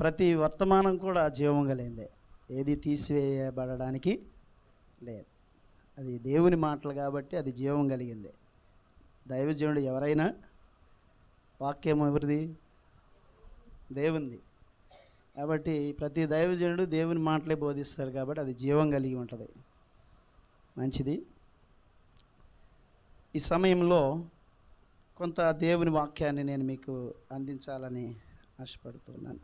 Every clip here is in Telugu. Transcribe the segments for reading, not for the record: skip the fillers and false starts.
ప్రతి వర్తమానం కూడా జీవం కలిగిందే, ఏది తీసివేయబడడానికి లేదు. అది దేవుని మాటలు కాబట్టి అది జీవం కలిగిందే. దైవజనుడు ఎవరైనా వాక్యం ఎవరిది? దేవునిది. కాబట్టి ప్రతి దైవజనుడు దేవుని మాటలే బోధిస్తారు కాబట్టి అది జీవం కలిగి ఉంటుంది. మంచిది. ఈ సమయంలో కొంత దేవుని వాక్యాన్ని నేను మీకు అందించాలని ఆశపడుతున్నాను.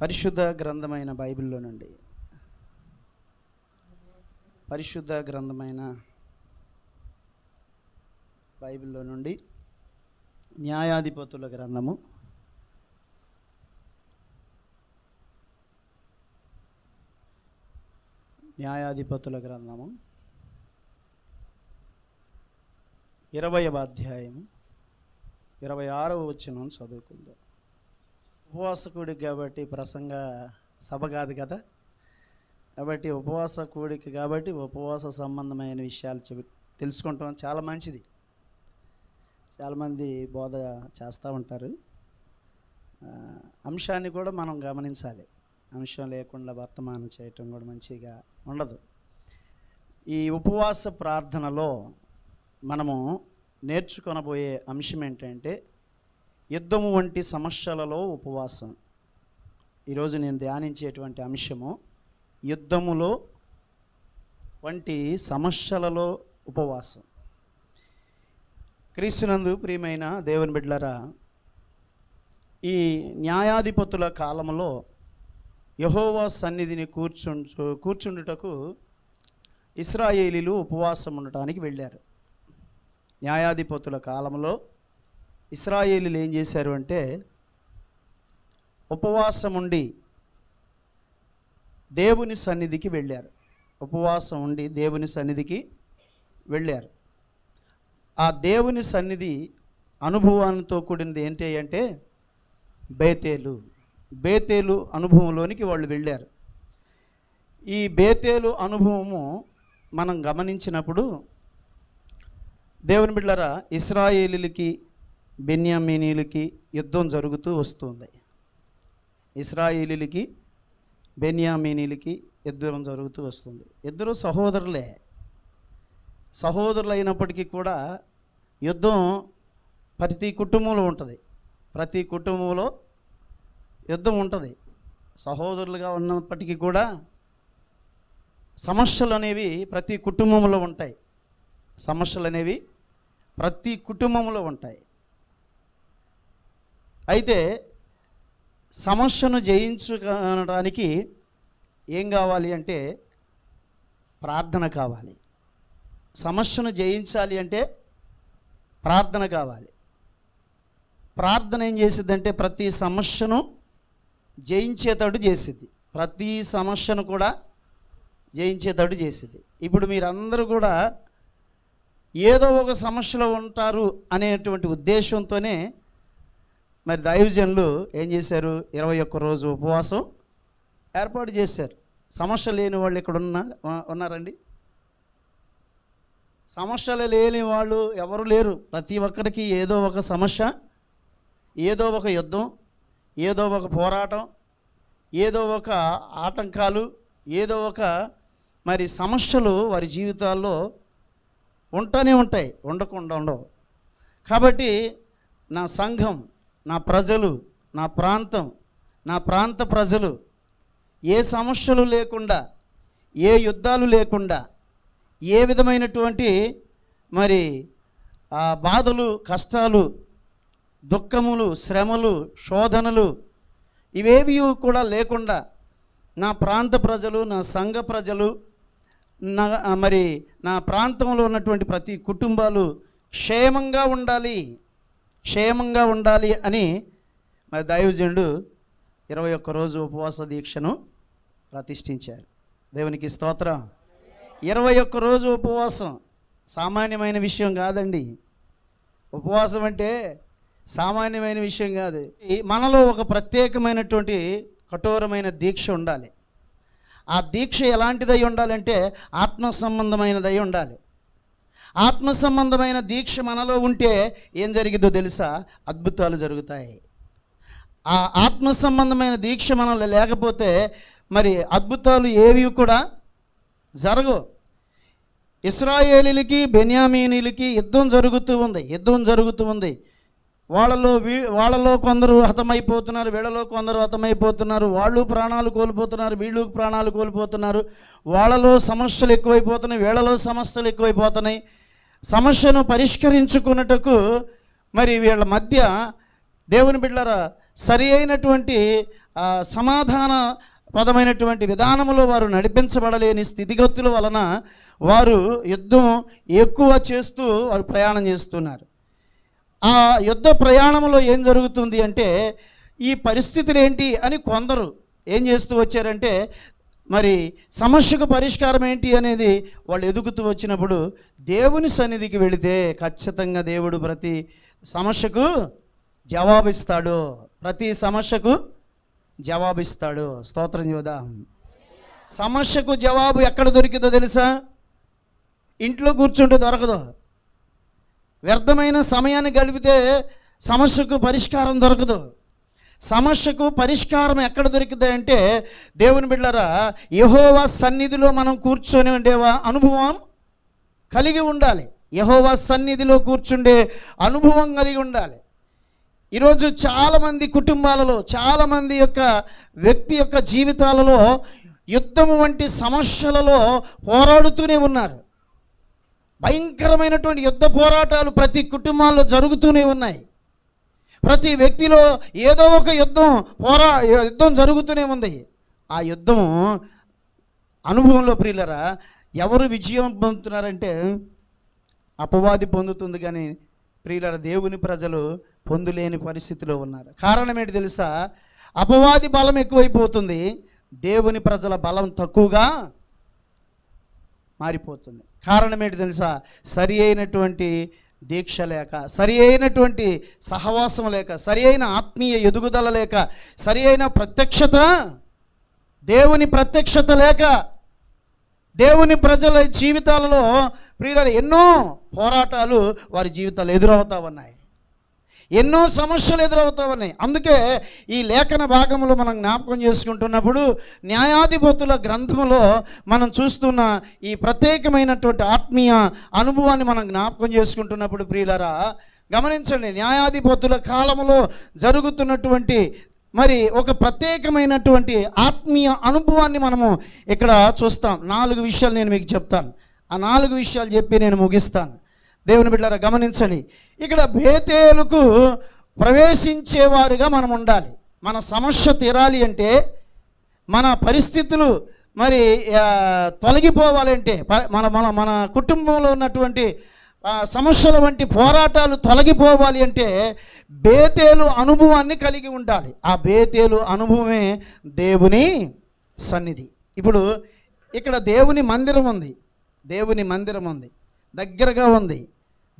పరిశుద్ధ గ్రంథమైన బైబిల్లో నుండి, పరిశుద్ధ గ్రంథమైన బైబిల్లో నుండి న్యాయాధిపతుల గ్రంథము 20వ అధ్యాయము 26వ వచనం చదువుకుందాం. ఉపవాస కూడిక కాబట్టి ప్రసంగ సభ కాదు కదా, కాబట్టి ఉపవాస కూడిక కాబట్టి ఉపవాస సంబంధమైన విషయాలు తెలుసుకుంటాం చాలా మంచిది. చాలామంది బోధ చేస్తూ ఉంటారు. అంశాన్ని కూడా మనం గమనించాలి. అంశం లేకుండా వర్తమానం చేయటం కూడా మంచిగా ఉండదు. ఈ ఉపవాస ప్రార్థనలో మనము నేర్చుకొనబోయే అంశం ఏంటంటే యుద్ధము వంటి సమస్యలలో ఉపవాసం. ఈరోజు నేను ధ్యానించేటువంటి అంశము యుద్ధములో వంటి సమస్యలలో ఉపవాసం. క్రీస్తునందు ప్రియమైన దేవుని బిడ్డలారా, ఈ న్యాయాధిపతుల కాలంలో యెహోవా సన్నిధిని కూర్చుండుటకు ఇశ్రాయేలీలు ఉపవాసం ఉండటానికి వెళ్ళారు. న్యాయాధిపతుల కాలంలో ఇశ్రాయేలీలు ఏం చేశారు అంటే ఉపవాసం ఉండి దేవుని సన్నిధికి వెళ్ళారు. ఉపవాసం ఉండి దేవుని సన్నిధికి వెళ్ళారు. ఆ దేవుని సన్నిధి అనుభవాలతో కూడినది ఏంటి అంటే బేతేలు అనుభవంలోనికి వాళ్ళు వెళ్ళారు. ఈ బేతేలు అనుభవము మనం గమనించినప్పుడు దేవుని బిడ్డలారా, ఇశ్రాయేలీలకి బెన్యామీనీలకి యుద్ధం జరుగుతూ వస్తుంది. ఇశ్రాయేలీలకి బెన్యామీనీలకి యుద్ధం జరుగుతూ వస్తుంది. ఇద్దరు సహోదరులు అయినప్పటికీ కూడా యుద్ధం ప్రతి కుటుంబంలో ఉంటుంది. ప్రతి కుటుంబంలో యుద్ధం ఉంటుంది. సహోదరులుగా ఉన్నప్పటికీ కూడా సమస్యలు అనేవి ప్రతి కుటుంబంలో ఉంటాయి. ప్రతి కుటుంబంలో ఉంటాయి. అయితే సమస్యను జయించడానికి ఏం కావాలి అంటే ప్రార్థన కావాలి. సమస్యను జయించాలి అంటే ప్రార్థన కావాలి. ప్రార్థన ఏం చేసిద్దంటే ప్రతి సమస్యను జయించేటట్టు చేసిద్ది. ప్రతి సమస్యను కూడా జయించేటట్టు చేసిద్ది. ఇప్పుడు మీరందరూ కూడా ఏదో ఒక సమస్యలో ఉంటారు అనేటువంటి ఉద్దేశంతోనే మరి దైవజనులు ఏం చేశారు? 21 రోజు ఉపవాసం ఏర్పాటు చేశారు. సమస్య లేని వాళ్ళు ఇక్కడ ఉన్నారండి? సమస్యలు లేని వాళ్ళు ఎవరు లేరు. ప్రతి ఒక్కరికి ఏదో ఒక సమస్య, ఏదో ఒక యుద్ధం, ఏదో ఒక పోరాటం, ఏదో ఒక ఆటంకాలు, ఏదో ఒక మరి సమస్యలు వారి జీవితాల్లో ఉంటూనే ఉంటాయి, ఉండకుండా ఉండవు. కాబట్టి నా సంఘం, నా ప్రజలు, నా ప్రాంత ప్రజలు ఏ సమస్యలు లేకుండా, ఏ యుద్ధాలు లేకుండా, ఏ విధమైనటువంటి మరి బాధలు, కష్టాలు, దుఃఖములు, శ్రమలు, శోధనలు ఇవేవి కూడా లేకుండా నా ప్రాంత ప్రజలు, నా సంఘ ప్రజలు, నా ప్రాంతంలో ఉన్నటువంటి ప్రతి కుటుంబాలు క్షేమంగా ఉండాలి అని మరి దైవజనుడు 21 రోజు ఉపవాస దీక్షను ప్రతిష్ఠించారు. దేవునికి స్తోత్రం. 21 రోజు ఉపవాసం సామాన్యమైన విషయం కాదండి. ఉపవాసం అంటే సామాన్యమైన విషయం కాదు. మనలో ఒక ప్రత్యేకమైనటువంటి కఠోరమైన దీక్ష ఉండాలి. ఆ దీక్ష ఎలాంటిదై ఉండాలంటే ఆత్మ సంబంధమైనదై ఉండాలి. ఆత్మ సంబంధమైన దీక్ష మనలో ఉంటే ఏం జరిగిద్దో తెలుసా? అద్భుతాలు జరుగుతాయి. ఆ ఆత్మ సంబంధమైన దీక్ష మనలో లేకపోతే మరి అద్భుతాలు ఏవి కూడా జరగవు. ఇశ్రాయేలీలకి బెన్యామీనీలకి యుద్ధం జరుగుతూ ఉంది. వాళ్ళలో కొందరు హతమైపోతున్నారు, వీళ్ళలో కొందరు హతమైపోతున్నారు. వాళ్ళు ప్రాణాలు కోల్పోతున్నారు, వీళ్ళు ప్రాణాలు కోల్పోతున్నారు. వాళ్ళలో సమస్యలు ఎక్కువైపోతున్నాయి, వీళ్ళలో సమస్యలు ఎక్కువైపోతున్నాయి. సమస్యను పరిష్కరించుకున్నటకు మరి వీళ్ళ మధ్య దేవుని బిడ్డలారా సరి అయినటువంటి సమాధాన పదమైనటువంటి విధానంలో వారు నడిపించబడలేని స్థితిగతుల వలన వారు యుద్ధం ఎక్కువ చేస్తూ వారు ప్రయాణం చేస్తున్నారు. ఆ యుద్ధ ప్రయాణంలో ఏం జరుగుతుంది అంటే ఈ పరిస్థితులు ఏంటి అని కొందరు ఏం చేస్తూ వచ్చారంటే మరి సమస్యకు పరిష్కారం ఏంటి అనేది వాళ్ళు ఎదుగుతూ వచ్చినప్పుడు దేవుని సన్నిధికి వెళితే ఖచ్చితంగా దేవుడు ప్రతి సమస్యకు జవాబిస్తాడు. ప్రతి సమస్యకు జవాబిస్తాడు. స్తోత్రం చూద్దాం. సమస్యకు జవాబు ఎక్కడ దొరికిందో తెలుసా? ఇంట్లో కూర్చుంటే దొరకదు. వ్యర్థమైన సమయాన్ని గడిపితే సమస్యకు పరిష్కారం దొరకదు. సమస్యకు పరిష్కారం ఎక్కడ దొరికింది అంటే దేవుని బిడ్డలారా యెహోవా సన్నిధిలో మనం కూర్చొని ఉండేవా అనుభవం కలిగి ఉండాలి. యెహోవా సన్నిధిలో కూర్చుండే అనుభవం కలిగి ఉండాలి. ఈరోజు చాలామంది కుటుంబాలలో, చాలామంది యొక్క వ్యక్తి యొక్క జీవితాలలో యుద్ధం వంటి సమస్యలలో పోరాడుతూనే ఉన్నారు. భయంకరమైనటువంటి యుద్ధ పోరాటాలు ప్రతి కుటుంబాల్లో జరుగుతూనే ఉన్నాయి. ప్రతి వ్యక్తిలో ఏదో ఒక యుద్ధం జరుగుతూనే ఉంది. ఆ యుద్ధం అనుభవంలో ప్రియులరా ఎవరు విజయం పొందుతున్నారంటే అపవాది పొందుతుంది, కానీ ప్రియులర దేవుని ప్రజలు పొందులేని పరిస్థితిలో ఉన్నారు. కారణం ఏంటి తెలుసా? అపవాది బలం ఎక్కువైపోతుంది, దేవుని ప్రజల బలం తక్కువగా మారిపోతుంది. కారణం ఏంటి తెలుసా? సరి అయినటువంటి దీక్ష లేక, సరి అయినటువంటి సహవాసం లేక, సరి అయిన ఆత్మీయ ఎదుగుదల లేక, సరి అయిన ప్రత్యక్షత, దేవుని ప్రత్యక్షత లేక దేవుని ప్రజల జీవితాలలో ప్రియులారా ఎన్నో పోరాటాలు వారి జీవితాలు ఎదురవుతా ఉన్నాయి, ఎన్నో సమస్యలు ఎదురవుతా ఉన్నాయి. అందుకే ఈ లేఖన భాగంలో మనం జ్ఞాపకం చేసుకుంటున్నప్పుడు న్యాయాధిపతుల గ్రంథంలో మనం చూస్తున్న ఈ ప్రత్యేకమైనటువంటి ఆత్మీయ అనుభవాన్ని మనం జ్ఞాపకం చేసుకుంటున్నప్పుడు ప్రియులారా గమనించండి, న్యాయాధిపతుల కాలంలో జరుగుతున్నటువంటి మరి ఒక ప్రత్యేకమైనటువంటి ఆత్మీయ అనుభవాన్ని మనము ఇక్కడ చూస్తాం. 4 విషయాలు నేను మీకు చెప్తాను. ఆ 4 విషయాలు చెప్పి నేను ముగిస్తాను. దేవుని బిడ్డలారా గమనించండి, ఇక్కడ బేతేలుకు ప్రవేశించేవారుగా మనం ఉండాలి. మన సమస్య తీరాలి అంటే, మన పరిస్థితులు మరి తొలగిపోవాలంటే, మన కుటుంబంలో ఉన్నటువంటి సమస్యల వంటి పోరాటాలు తొలగిపోవాలి అంటే బేతేలు అనుభవాన్ని కలిగి ఉండాలి. ఆ బేతేలు అనుభవమే దేవుని సన్నిధి. ఇప్పుడు ఇక్కడ దేవుని మందిరం ఉంది, దగ్గరగా ఉంది.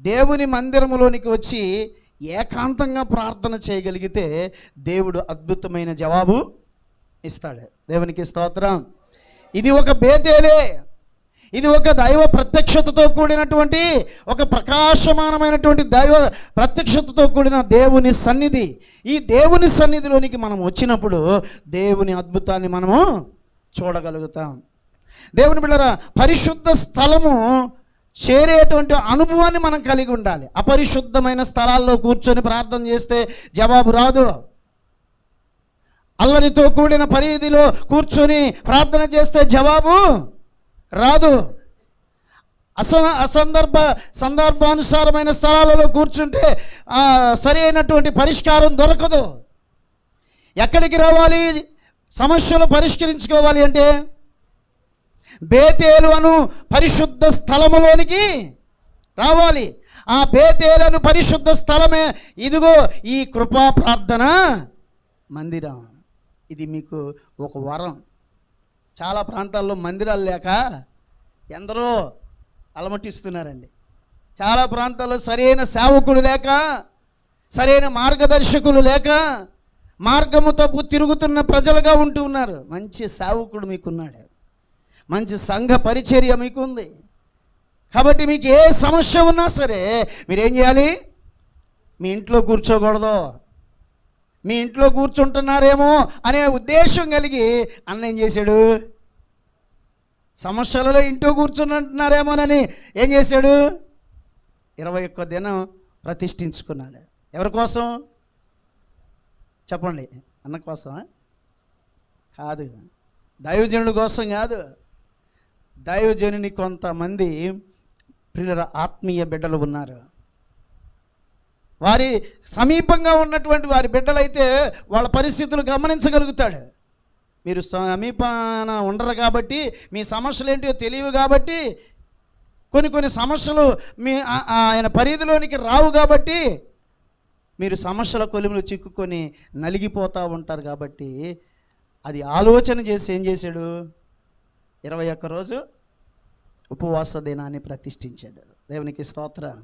దేవుని మందిరములోనికి వచ్చి ఏకాంతంగా ప్రార్థన చేయగలిగితే దేవుడు అద్భుతమైన జవాబు ఇస్తాడు. దేవునికి స్తోత్రం. ఇది ఒక బేతేలే, ఇది ఒక దైవ ప్రత్యక్షతతో కూడినటువంటి, ఒక ప్రకాశమానమైనటువంటి దైవ ప్రత్యక్షతతో కూడిన దేవుని సన్నిధి. ఈ దేవుని సన్నిధిలోనికి మనం వచ్చినప్పుడు దేవుని అద్భుతాన్ని మనము చూడగలుగుతాం. దేవుని బిడ్డలారా పరిశుద్ధ స్థలము చేరేటువంటి అనుభవాన్ని మనం కలిగి ఉండాలి. అపరిశుద్ధమైన స్థలాల్లో కూర్చొని ప్రార్థన చేస్తే జవాబు రాదు. అల్లరితో కూడిన పరిధిలో కూర్చొని ప్రార్థన చేస్తే జవాబు రాదు. సందర్భానుసారమైన స్థలాలలో కూర్చుంటే సరి అయినటువంటి పరిష్కారం దొరకదు. ఎక్కడికి రావాలి? సమస్యలు పరిష్కరించుకోవాలి అంటే బేతేలు అను పరిశుద్ధ స్థలములోనికి రావాలి. ఆ బేతేలను పరిశుద్ధ స్థలమే ఇదిగో ఈ కృపా ప్రార్థన మందిరం. ఇది మీకు ఒక వరం. చాలా ప్రాంతాల్లో మందిరాలు లేక ఎందరో అలమటిస్తున్నారండి. చాలా ప్రాంతాల్లో సరైన సేవకుడు లేక, సరైన మార్గదర్శకులు లేక మార్గము తప్పు తిరుగుతున్న ప్రజలుగా ఉంటూ ఉన్నారు. మంచి సేవకుడు మీకున్నాడు, మంచి సంఘ పరిచర్య మీకు ఉంది. కాబట్టి మీకు ఏ సమస్య ఉన్నా సరే మీరేం చేయాలి? మీ ఇంట్లో కూర్చోకూడదు, మీ ఇంట్లో కూర్చుంటున్నారేమో అనే ఉద్దేశం కలిగి అన్న ఏం చేశాడు? సమస్యలలో ఇంట్లో కూర్చుంటున్నారేమోనని ఏం చేశాడు? 21 దినం ప్రతిష్ఠించుకున్నాడు. ఎవరి కోసం? చెప్పండి. అన్న కోసమా? కాదు. దైవజనుడి కోసం కాదు. దైవజనుని కొంతమంది ప్రియుల ఆత్మీయ బిడ్డలు ఉన్నారు. వారి సమీపంగా ఉన్నటువంటి వారి బిడ్డలైతే వాళ్ళ పరిస్థితులు గమనించగలుగుతాడు. మీరు సమీపాన ఉండరు కాబట్టి, మీ సమస్యలు ఏంటో తెలియవు కాబట్టి, కొన్ని సమస్యలు ఆయన పరిధిలోనికి రావు కాబట్టి మీరు సమస్యల కొలిములు చిక్కుకొని నలిగిపోతూ ఉంటారు. కాబట్టి అది ఆలోచన చేసి ఏం చేశాడు? 21 రోజు ఉపవాస దినాన్ని ప్రతిష్ఠించాడు. దేవునికి స్తోత్రం.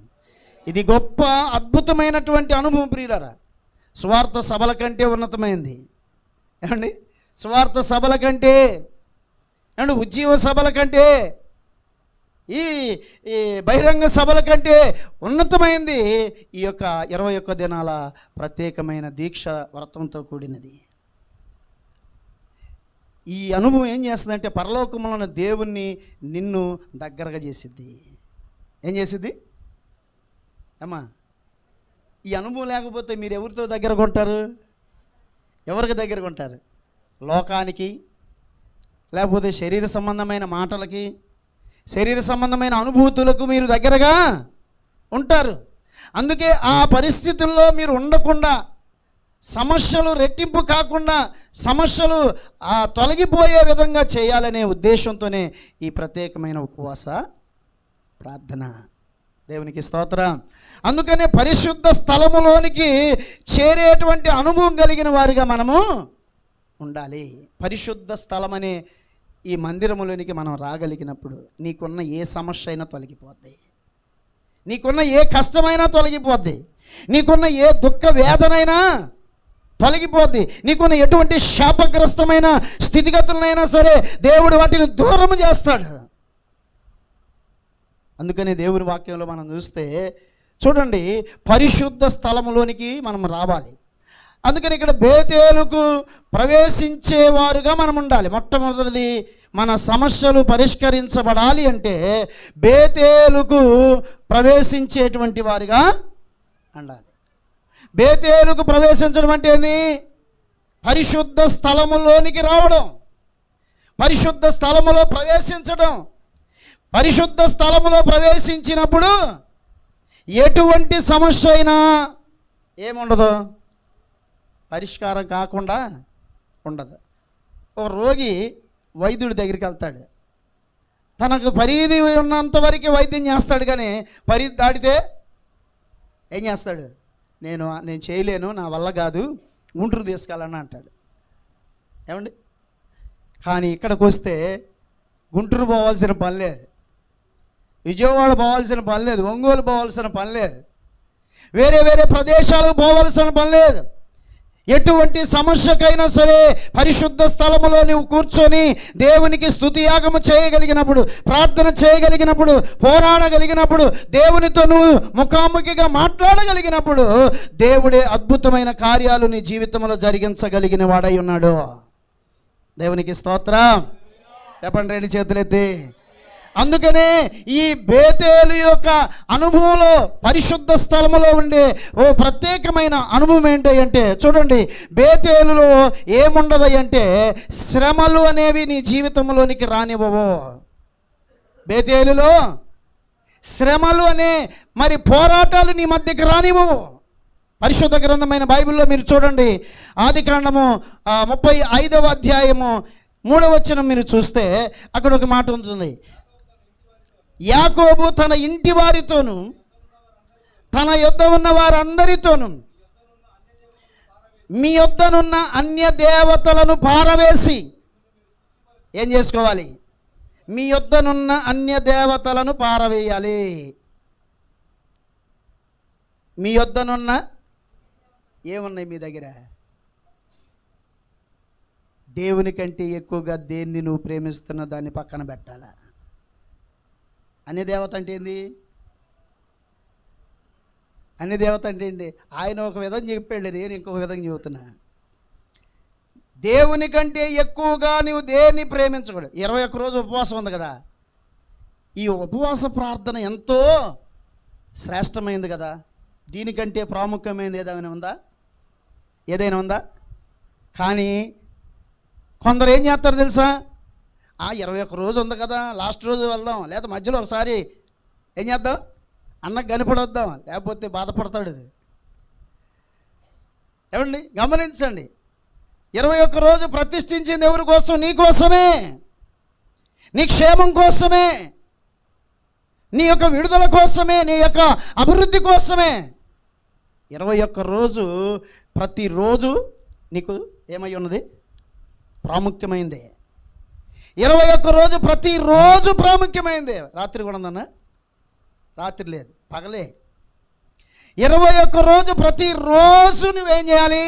ఇది గొప్ప అద్భుతమైనటువంటి అనుభవం ప్రియులారా. స్వార్థ సభల కంటే ఉన్నతమైంది ఏమండి? స్వార్థ సభల కంటే ఏమండి, ఉజ్జీవ సభల కంటే, ఈ బహిరంగ సభల కంటే ఉన్నతమైంది ఈ యొక్క 21 దినాల ప్రత్యేకమైన దీక్ష వ్రతంతో కూడినది. ఈ అనుభవం ఏం చేస్తుందంటే పరలోకంలో ఉన్న దేవుణ్ణి నిన్ను దగ్గరగా చేసిద్ది. ఏం చేసిద్ది అమ్మా? ఈ అనుభవం లేకపోతే మీరు ఎవరితో దగ్గరగా ఉంటారు? ఎవరికి దగ్గరగా ఉంటారు? లోకానికి, లేకపోతే శరీర సంబంధమైన మాటలకి, శరీర సంబంధమైన అనుభూతులకు మీరు దగ్గరగా ఉంటారు. అందుకే ఆ పరిస్థితుల్లో మీరు ఉండకుండా, సమస్యలు రెట్టింపు కాకుండా, సమస్యలు తొలగిపోయే విధంగా చేయాలనే ఉద్దేశంతోనే ఈ ప్రత్యేకమైన ఉపవాస ప్రార్థన. దేవునికి స్తోత్రం. అందుకనే పరిశుద్ధ స్థలములోనికి చేరేటువంటి అనుభవం కలిగిన వారిగా మనము ఉండాలి. పరిశుద్ధ స్థలం అనే ఈ మందిరములోనికి మనం రాగలిగినప్పుడు నీకున్న ఏ సమస్య అయినా తొలగిపోద్ది, నీకున్న ఏ కష్టమైనా తొలగిపోద్ది, నీకున్న ఏ దుఃఖ వేదనైనా తొలగిపోద్ది, నీకున్న ఎటువంటి శాపగ్రస్తమైన స్థితిగతులనైనా సరే దేవుడు వాటిని దూరం చేస్తాడు. అందుకని దేవుని వాక్యంలో మనం చూస్తే చూడండి, పరిశుద్ధ స్థలములోనికి మనం రావాలి. అందుకని ఇక్కడ బేతేలుకు ప్రవేశించేవారుగా మనం ఉండాలి. మొట్టమొదటిది, మన సమస్యలు పరిష్కరించబడాలి అంటే బేతేలుకు ప్రవేశించేటువంటి వారిగా ఉండాలి. బేతేలుకు ప్రవేశించడం అంటే ఏంది? పరిశుద్ధ స్థలములోనికి రావడం, పరిశుద్ధ స్థలములో ప్రవేశించడం. పరిశుద్ధ స్థలములో ప్రవేశించినప్పుడు ఎటువంటి సమస్య అయినా ఏముండదు, పరిష్కారం కాకుండా ఉండదు. ఒక రోగి వైద్యుడి దగ్గరికి వెళ్తాడు, తనకు పరిధి ఉన్నంత వరకు వైద్యం చేస్తాడు, కానీ పరిధి దాటితే ఏం చేస్తాడు? నేను చేయలేను, నా వల్ల కాదు, గుంటూరు తీసుకెళ్ళాలని అంటాడు. ఏమండి? కానీ ఇక్కడికి వస్తే గుంటూరు పోవాల్సిన పని లేదు, విజయవాడ పోవాల్సిన పని లేదు, ఒంగోలు పోవాల్సిన పని లేదు, వేరే వేరే ప్రదేశాలకు పోవాల్సిన పని లేదు. ఎటువంటి సమస్యకైనా సరే పరిశుద్ధ స్థలములో నువ్వు కూర్చొని దేవునికి స్తుతియాగము చేయగలిగినప్పుడు, ప్రార్థన చేయగలిగినప్పుడు, పోరాడగలిగినప్పుడు, దేవునితో నువ్వు ముఖాముఖిగా మాట్లాడగలిగినప్పుడు దేవుడే అద్భుతమైన కార్యాలు నీ జీవితంలో జరిగించగలిగిన వాడై ఉన్నాడు. దేవునికి స్తోత్రం. చెప్పండి రెండు చేతులెత్తి. అందుకనే ఈ బేతేలు యొక్క అనుభవంలో, పరిశుద్ధ స్థలములో ఉండే ఓ ప్రత్యేకమైన అనుభవం ఏంటంటే చూడండి, బేతేలులో ఏముండదు అంటే శ్రమలు అనేవి నీ జీవితంలోనికి రానివ్వవు. బేతేలులో శ్రమలు అనే మరి పోరాటాలు నీ మధ్యకి రానివ్వవు. పరిశుద్ధ గ్రంథమైన బైబిల్లో మీరు చూడండి, ఆదికాండము 35వ అధ్యాయము 3వ వచనం మీరు చూస్తే అక్కడ ఒక మాట ఉంటుంది. యాకోబు తన ఇంటి వారితోనూ తన యొద్ద ఉన్న వారందరితోనూ మీ యొద్దనున్న అన్య దేవతలను పారవేసి ఏం చేసుకోవాలి? మీ యొద్దనున్న అన్య దేవతలను పారవేయాలి. మీ యొద్దనున్న ఏమున్నాయి మీ దగ్గర? దేవుని కంటే ఎక్కువగా దేన్ని నువ్వు ప్రేమిస్తున్న దాన్ని పక్కన పెట్టాలా? అన్య దేవత అంటే ఏంది? అన్ని దేవత అంటే ఏంటి? ఆయన ఒక విధంగా చెప్పాడు, నేను ఇంకొక విధంగా చెబుతున్నా. దేవుని కంటే ఎక్కువగా నువ్వు దేన్ని ప్రేమించకూడదు. 21 రోజు ఉపవాసం ఉంది కదా, ఈ ఉపవాస ప్రార్థన ఎంతో శ్రేష్టమైంది కదా. దీనికంటే ప్రాముఖ్యమైనది ఏదైనా ఉందా? కానీ కొందరు ఏం చేస్తారు తెలుసా? 21 రోజు ఉంది కదా, లాస్ట్ రోజు వెళ్దాం, లేదా మధ్యలో ఒకసారి ఏం చేద్దాం, అన్నకు కనిపడొద్దాం, లేకపోతే బాధపడతాడు. ఏమండి, గమనించండి, 21 రోజు ప్రతిష్ఠించింది ఎవరి కోసం? నీ కోసమే, నీ క్షేమం కోసమే, నీ యొక్క విడుదల కోసమే, నీ యొక్క అభివృద్ధి కోసమే. 21 రోజు ప్రతిరోజు నీకు ఏమై ఉన్నది? ప్రాముఖ్యమైంది. 21 రోజు ప్రతిరోజు ప్రాముఖ్యమైంది. రాత్రి కూడా ఉందన్న? రాత్రి లేదు, పగలే. 21 రోజు ప్రతిరోజు నువ్వేం చేయాలి?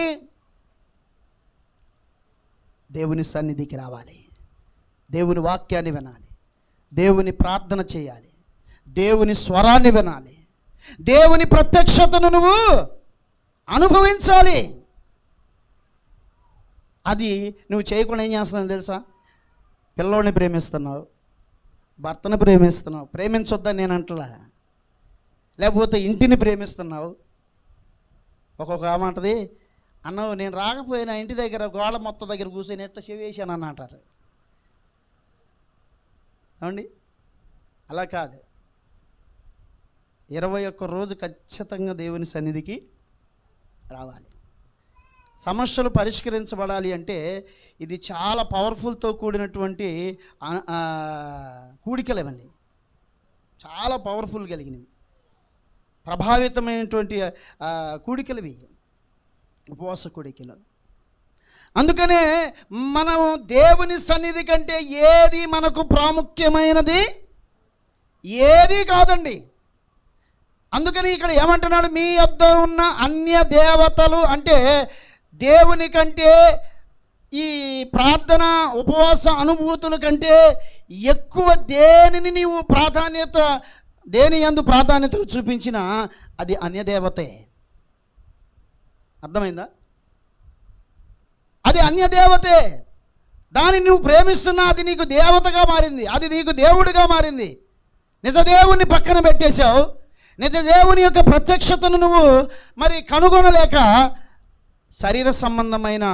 దేవుని సన్నిధికి రావాలి, దేవుని వాక్యాన్ని వినాలి, దేవుని ప్రార్థన చేయాలి, దేవుని స్వరాన్ని వినాలి, దేవుని ప్రత్యక్షతను నువ్వు అనుభవించాలి. అది నువ్వు చేయకుండా ఏం చేస్తున్నావు తెలుసా? పిల్లోడిని ప్రేమిస్తున్నావు, భర్తను ప్రేమిస్తున్నావు, ప్రేమించొద్దని నేను అంటలా. లేకపోతే ఇంటిని ప్రేమిస్తున్నావు. ఒక్కొక్క ఆమంటది, అన్నవు నేను రాకపోయినా ఇంటి దగ్గర గోడ మొత్తం దగ్గర కూర్చొని ఎట్లా చెవేసాను అని అంటారు. ఏమండి, అలా కాదు. 21 రోజు ఖచ్చితంగా దేవుని సన్నిధికి రావాలి. సమస్యలు పరిష్కరించబడాలి అంటే ఇది చాలా పవర్ఫుల్తో కూడినటువంటి కూడికలు. ఇవన్నీ చాలా పవర్ఫుల్ కలిగినవి, ప్రభావితమైనటువంటి కూడికలు ఇవి, ఉపవాస కూడికలు. అందుకనే మనం దేవుని సన్నిధి కంటే ఏది మనకు ప్రాముఖ్యమైనది ఏది కాదండి. అందుకని ఇక్కడ ఏమంటున్నాడు? మీ వద్ద ఉన్న అన్య దేవతలు అంటే దేవుని కంటే ఈ ప్రార్థన ఉపవాస అనుభూతుల కంటే ఎక్కువ దేనిని నీవు దేని యందు ప్రాధాన్యత చూపించినా అది అన్యదేవతే. అర్థమైందా? అది అన్యదేవతే. దాన్ని నువ్వు ప్రేమిస్తున్నా అది నీకు దేవతగా మారింది, అది నీకు దేవుడిగా మారింది. నిజదేవుని పక్కన పెట్టేశావు. నిజదేవుని యొక్క ప్రత్యక్షతను నువ్వు మరి కనుగొనలేక శరీర సంబంధమైన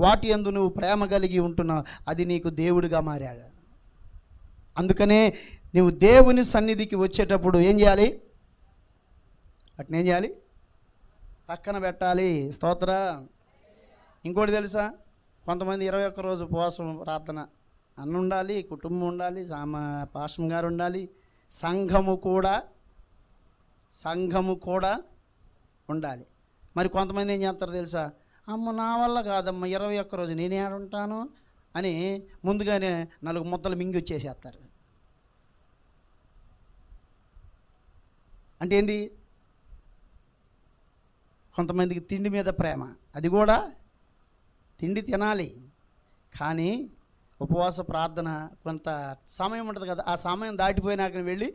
వాటి యందు నువ్వు ప్రేమ కలిగి ఉంటున్నావు, అది నీకు దేవుడిగా మారాడు. అందుకనే నువ్వు దేవుని సన్నిధికి వచ్చేటప్పుడు ఏం చేయాలి? అట్నేం చేయాలి? పక్కన పెట్టాలి. స్తోత్ర. ఇంకోటి తెలుసా? కొంతమంది 21 రోజు ఉపవాసం ప్రార్థన, అన్న ఉండాలి, కుటుంబం ఉండాలి, పాస్టర్ గారు ఉండాలి, సంఘము కూడా ఉండాలి. మరి కొంతమంది ఏం చేస్తారు తెలుసా? అమ్మ నా వల్ల కాదమ్మ 21 రోజు నేను ఏడుంటాను అని ముందుగానే 4 ముద్దలు మింగి వచ్చేసేస్తారు. అంటే ఏంది? కొంతమందికి తిండి మీద ప్రేమ, అది కూడా తిండి తినాలి, కానీ ఉపవాస ప్రార్థన కొంత సమయం ఉంటుంది కదా, ఆ సమయం దాటిపోయినాక వెళ్ళి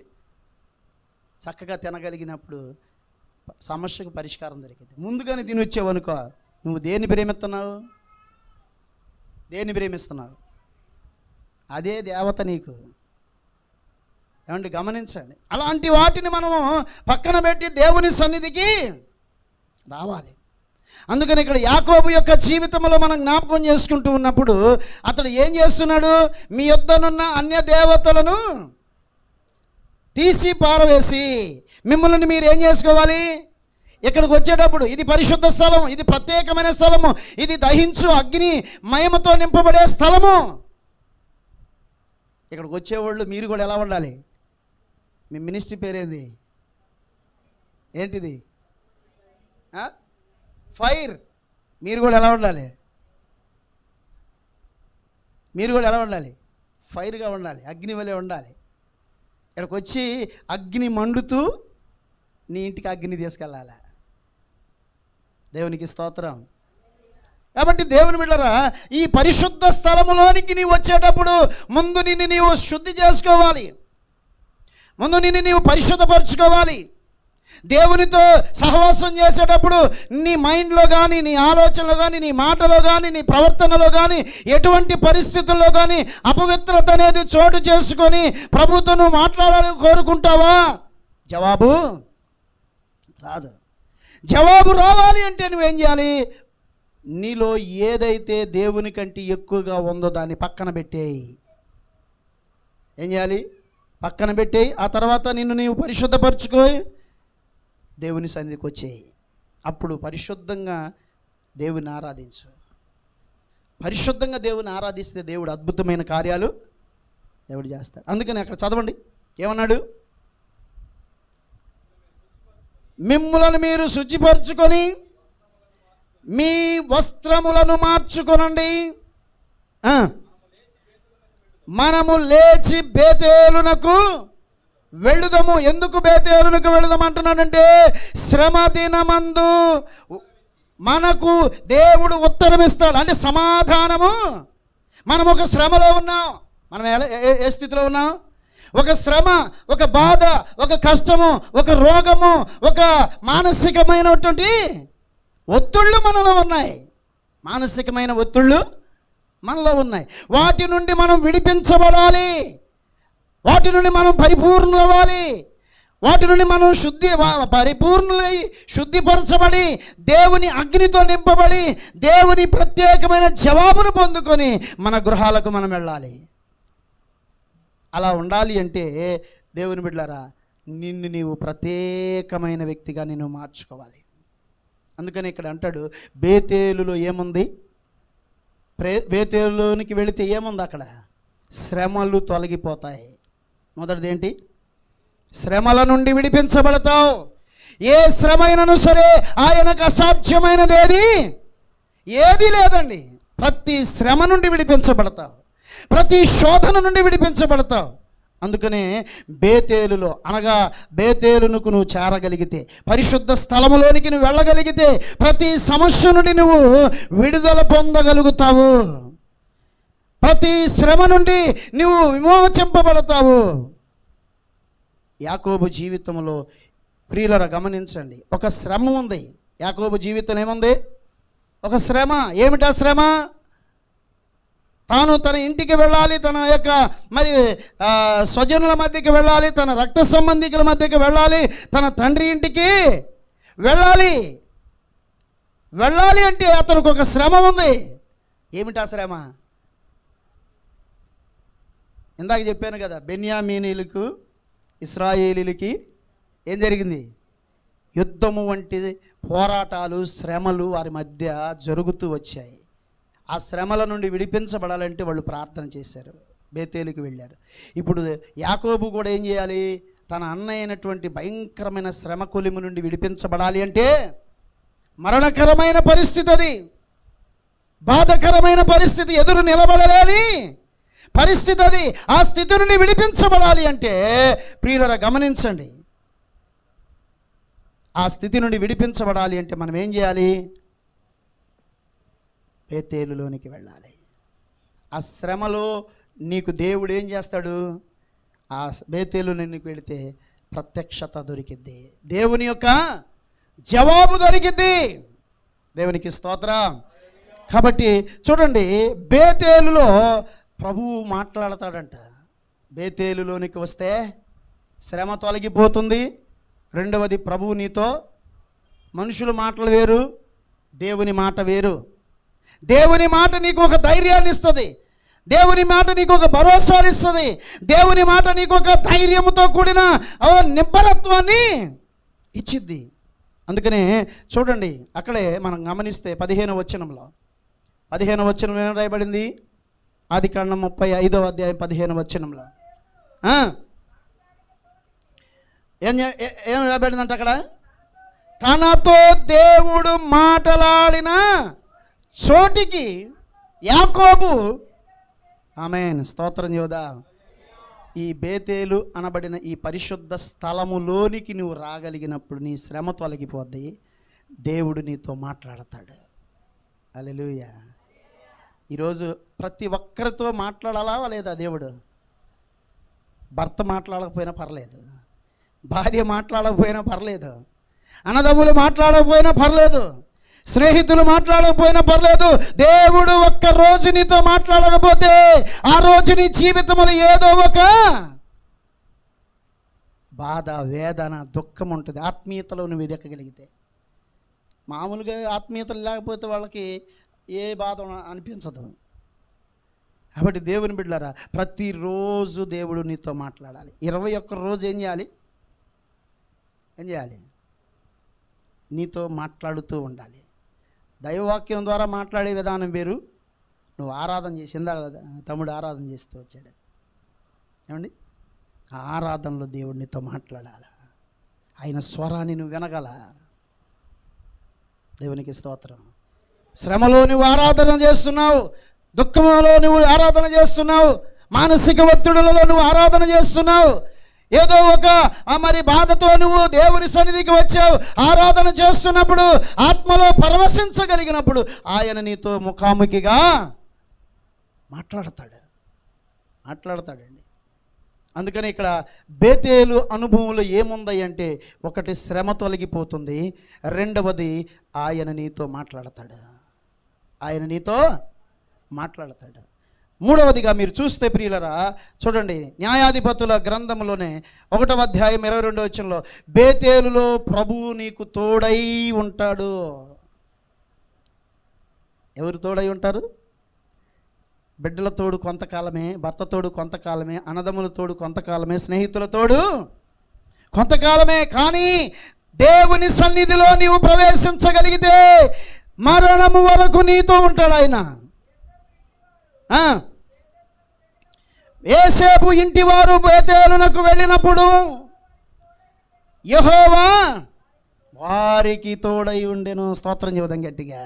చక్కగా తినగలిగినప్పుడు సమస్యకు పరిష్కారం దొరికింది. ముందుగానే తిని వచ్చావనుకో, నువ్వు దేన్ని ప్రేమిస్తున్నావు? అదే దేవత నీకు. ఏమంటే గమనించండి, అలాంటి వాటిని మనము పక్కన పెట్టి దేవుని సన్నిధికి రావాలి. అందుకని ఇక్కడ యాకోబు యొక్క జీవితంలో మనం జ్ఞాపకం చేసుకుంటూ ఉన్నప్పుడు అతడు ఏం చేస్తున్నాడు? మీ యొద్దనున్న అన్య దేవతలను తీసి పారవేసి మిమ్మల్ని మీరు ఏం చేసుకోవాలి? ఇక్కడికి వచ్చేటప్పుడు ఇది పరిశుద్ధ స్థలం, ఇది ప్రత్యేకమైన స్థలము, ఇది దహించు అగ్ని మహిమతో నింపబడే స్థలము. ఇక్కడికి వచ్చేవాళ్ళు మీరు కూడా ఎలా ఉండాలి? మీ మినిస్ట్రీ పేరేంది? ఏంటిది? ఫైర్. మీరు కూడా ఎలా ఉండాలి? ఫైర్గా ఉండాలి, అగ్ని వలె ఉండాలి. ఇక్కడికి వచ్చి అగ్ని మండుతూ నీ ఇంటికి అగ్ని తీసుకెళ్ళాలి. దేవునికి స్తోత్రం. కాబట్టి దేవుని బిడ్డలారా, ఈ పరిశుద్ధ స్థలములోనికి నీవు వచ్చేటప్పుడు ముందు నిన్ను నీవు శుద్ధి చేసుకోవాలి, ముందు నిన్ను నీవు పరిశుద్ధపరచుకోవాలి. దేవునితో సహవాసం చేసేటప్పుడు నీ మైండ్లో కానీ, నీ ఆలోచనలో కానీ, నీ మాటలో కానీ, నీ ప్రవర్తనలో కానీ, ఎటువంటి పరిస్థితుల్లో కానీ అపవిత్రత అనేది చోటు చేసుకొని ప్రభుతో నువ్వు మాట్లాడాలని కోరుకుంటావా? జవాబు రాదు. జవాబు రావాలి అంటే నువ్వేం చేయాలి? నీలో ఏదైతే దేవుని కంటే ఎక్కువగా ఉందో దాన్ని పక్కన పెట్టేయి. ఏం చేయాలి? పక్కన పెట్టేయి. ఆ తర్వాత నిన్ను నీవు పరిశుద్ధపరచుకో, దేవుని సన్నిధికి వచ్చేయి. అప్పుడు పరిశుద్ధంగా దేవుని ఆరాధించు. పరిశుద్ధంగా దేవుని ఆరాధిస్తే దేవుడు అద్భుతమైన కార్యాలు దేవుడు చేస్తాడు. అందుకని అక్కడ చదవండి, ఏమన్నాడు? మిమ్ములను మీరు శుచిపరచుకొని మీ వస్త్రములను మార్చుకొనండి. మనము లేచి బేతేలునకు వెళ్ళుదము. ఎందుకు బేతేలునకు వెళుదాం అంటున్నాడంటే, శ్రమ దినమందు మనకు దేవుడు ఉత్తరం ఇస్తాడు. అంటే సమాధానము. మనం ఒక శ్రమలో ఉన్నాం. మనం ఏ స్థితిలో ఉన్నాం? ఒక శ్రమ, ఒక బాధ, ఒక కష్టము, ఒక రోగము, ఒక మానసికమైనటువంటి ఒత్తిళ్ళు మనలో ఉన్నాయి. మానసికమైన ఒత్తిళ్ళు మనలో ఉన్నాయి. వాటి నుండి మనం విడిపించబడాలి. వాటి నుండి మనం పరిపూర్ణులు అవ్వాలి. వాటి నుండి మనం పరిపూర్ణులై శుద్ధిపరచబడి దేవుని అగ్నితో నింపబడి దేవుని ప్రత్యేకమైన జవాబును పొందుకొని మన గృహాలకు మనం వెళ్ళాలి. అలా ఉండాలి అంటే దేవుని బిడ్డలారా, నిన్ను నీవు ప్రత్యేకమైన వ్యక్తిగా నిన్ను మార్చుకోవాలి. అందుకని ఇక్కడ అంటాడు, బేతేలులో ఏముంది? బేతేలులోనికి వెళితే ఏముంది? అక్కడ శ్రమలు తొలగిపోతాయి. మొదటిది ఏంటి? శ్రమల నుండి విడిపించబడతావు. ఏ శ్రమ అయినను సరే ఆయనకు అసాధ్యమైనది ఏది లేదండి. ప్రతి శ్రమ నుండి విడిపించబడతావు, ప్రతి శోధన నుండి విడిపించబడతావు. అందుకనే బేతేలులో అనగా బేతేలునకు నువ్వు చేరగలిగితే, పరిశుద్ధ స్థలములోనికి నువ్వు వెళ్ళగలిగితే ప్రతి సమస్య నుండి నువ్వు విడుదల పొందగలుగుతావు. ప్రతి శ్రమ నుండి నువ్వు విమోచింపబడతావు. యాకోబు జీవితంలో ప్రియులరా గమనించండి, ఒక శ్రమ ఉంది. యాకోబు జీవితంలో ఏముంది? ఒక శ్రమ. ఏమిటా శ్రమ? తాను తన ఇంటికి వెళ్ళాలి, తన యొక్క మరి స్వజనుల మధ్యకి వెళ్ళాలి, తన రక్త సంబంధికుల మధ్యకి వెళ్ళాలి, తన తండ్రి ఇంటికి వెళ్ళాలి అంటే అతనికి ఒక శ్రమ ఉంది. ఏమిటా శ్రమ? ఇందాక చెప్పాను కదా, బెన్యామీనీలకు ఇశ్రాయేలీలకి ఏం జరిగింది? యుద్ధము వంటి పోరాటాలు, శ్రమలు వారి మధ్య జరుగుతూ వచ్చాయి. ఆ శ్రమల నుండి విడిపించబడాలంటే వాళ్ళు ప్రార్థన చేశారు, బేతేలుకి వెళ్ళారు. ఇప్పుడు యాకోబు కూడా ఏం చేయాలి? తన అన్న అయినటువంటి భయంకరమైన శ్రమ కొలిమి నుండి విడిపించబడాలి అంటే మరణకరమైన పరిస్థితి, అది బాధకరమైన పరిస్థితి, ఎదురు నిలబడలేని పరిస్థితి అది. ఆ స్థితి నుండి విడిపించబడాలి అంటే ప్రియులరా గమనించండి, ఆ స్థితి నుండి విడిపించబడాలి అంటే మనం ఏం చేయాలి? బేతేలులోనికి వెళ్ళాలి. ఆ శ్రమలో నీకు దేవుడు ఏం చేస్తాడు? ఆ బేతేలులోనికి వెళితే ప్రత్యక్షత దొరికిద్ది, దేవుని యొక్క జవాబు దొరికిద్ది. దేవునికి స్తోత్రం. కాబట్టి చూడండి, బేతేలులో ప్రభువు మాట్లాడతాడంట. బేతేలులోనికి వస్తే శ్రమ తొలగిపోతుంది. రెండవది, ప్రభువు నీతో. మనుషుల మాటలు వేరు, దేవుని మాట వేరు. దేవుని మాట నీకు ఒక ధైర్యాన్ని ఇస్తుంది, దేవుని మాట నీకు ఒక భరోసాని ఇస్తుంది, దేవుని మాట నీకు ఒక ధైర్యంతో కూడిన నిబ్బరత్వాన్ని ఇచ్చిద్ది. అందుకనే చూడండి, అక్కడే మనం గమనిస్తే 15వ వచనంలో ఏం రాయబడింది? ఆదికాండం 35వ అధ్యాయం 15వ వచనంలో ఏం రాయబడిందంట అక్కడ? తనతో దేవుడు మాట్లాడిన చోటికి యాకోబు, ఆమేన్, స్తోత్రం యోదా, ఈ బేతేలు అనబడిన ఈ పరిశుద్ధ స్థలములోనికి నువ్వు రాగలిగినప్పుడు నీ శ్రమ తొలగిపోద్ది, దేవుడు నీతో మాట్లాడతాడు. హల్లెలూయా. ఈరోజు ప్రతి ఒక్కరితో మాట్లాడాలా లేదా దేవుడు? భర్త మాట్లాడకపోయినా పర్లేదు, భార్య మాట్లాడకపోయినా పర్లేదు, అన్నదమ్ములు మాట్లాడకపోయినా పర్లేదు, స్నేహితులు మాట్లాడకపోయినా పర్లేదు. దేవుడు ఒక్క రోజు నీతో మాట్లాడకపోతే ఆ రోజు నీ జీవితంలో ఏదో ఒక బాధ, వేదన, దుఃఖం ఉంటుంది. ఆత్మీయతలో నువ్వు ఎదగగలిగితే. మామూలుగా ఆత్మీయతలు లేకపోతే వాళ్ళకి ఏ బాధ అనిపించదు. కాబట్టి దేవుని బిడ్డలారా, ప్రతిరోజు దేవుడు నీతో మాట్లాడాలి. 21 రోజు ఏం చేయాలి? నీతో మాట్లాడుతూ ఉండాలి. దైవవాక్యం ద్వారా మాట్లాడే విధానం వేరు. నువ్వు ఆరాధన చేసిందా కదా, తమ్ముడు ఆరాధన చేస్తూ వచ్చాడు ఏమండి, ఆరాధనలో దేవుడు నీతో మాట్లాడాలి. ఆయన స్వరాన్ని నువ్వు వినగల. దేవునికి స్తోత్రం. శ్రమలో నువ్వు ఆరాధన చేస్తున్నావు, దుఃఖంలో నువ్వు ఆరాధన చేస్తున్నావు, మానసిక ఒత్తిడులలో నువ్వు ఆరాధన చేస్తున్నావు, ఏదో ఒక మరి బాధతో నువ్వు దేవుని సన్నిధికి వచ్చావు. ఆరాధన చేస్తున్నప్పుడు ఆత్మలో పరవశించగలిగినప్పుడు ఆయన నీతో ముఖాముఖిగా మాట్లాడతాడండి. అందుకని ఇక్కడ బేతేలు అనుభవంలో ఏముంది అంటే, ఒకటి శ్రమ తొలగిపోతుంది, రెండవది ఆయన నీతో మాట్లాడతాడు. మూడవదిగా మీరు చూస్తే ప్రియులరా, చూడండి, న్యాయాధిపతుల గ్రంథంలోనే 1వ అధ్యాయం 22వ వచనంలో, బేతేలులో ప్రభువు నీకు తోడై ఉంటాడు. ఎవరు తోడై ఉంటారు? బిడ్డల తోడు కొంతకాలమే, భర్త తోడు కొంతకాలమే, అన్నదమ్ముల తోడు కొంతకాలమే, స్నేహితుల తోడు కొంతకాలమే. కానీ దేవుని సన్నిధిలో నీవు ప్రవేశించగలిగితే మరణము వరకు నీతో ఉంటాడు ఆయన. యోసేపు ఇంటి వారు బేతేలునకు వెళ్ళినప్పుడు యెహోవా వారికి తోడై ఉండెను. స్తోత్రం చెబుదాం గట్టిగా,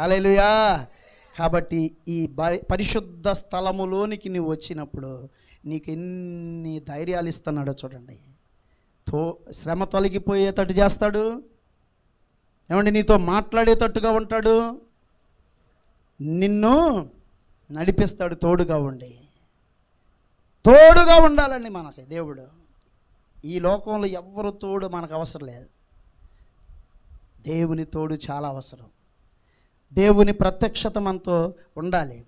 హల్లెలూయా. కాబట్టి ఈ పరిశుద్ధ స్థలములోనికి నువ్వు వచ్చినప్పుడు నీకు ఎన్ని ధైర్యాలు ఇస్తున్నాడో చూడండి. శ్రమ తొలగిపోయేటట్టు చేస్తాడు, ఏమండి, నీతో మాట్లాడేటట్టుగా ఉంటాడు, నిన్ను నడిపిస్తాడు. తోడుగా ఉండాలండి మనకి దేవుడు. ఈ లోకంలో ఎవ్వరు తోడు మనకు అవసరం లేదు. దేవుని తోడు చాలా అవసరం. దేవుని ప్రత్యక్షత మనతో ఉండాలి.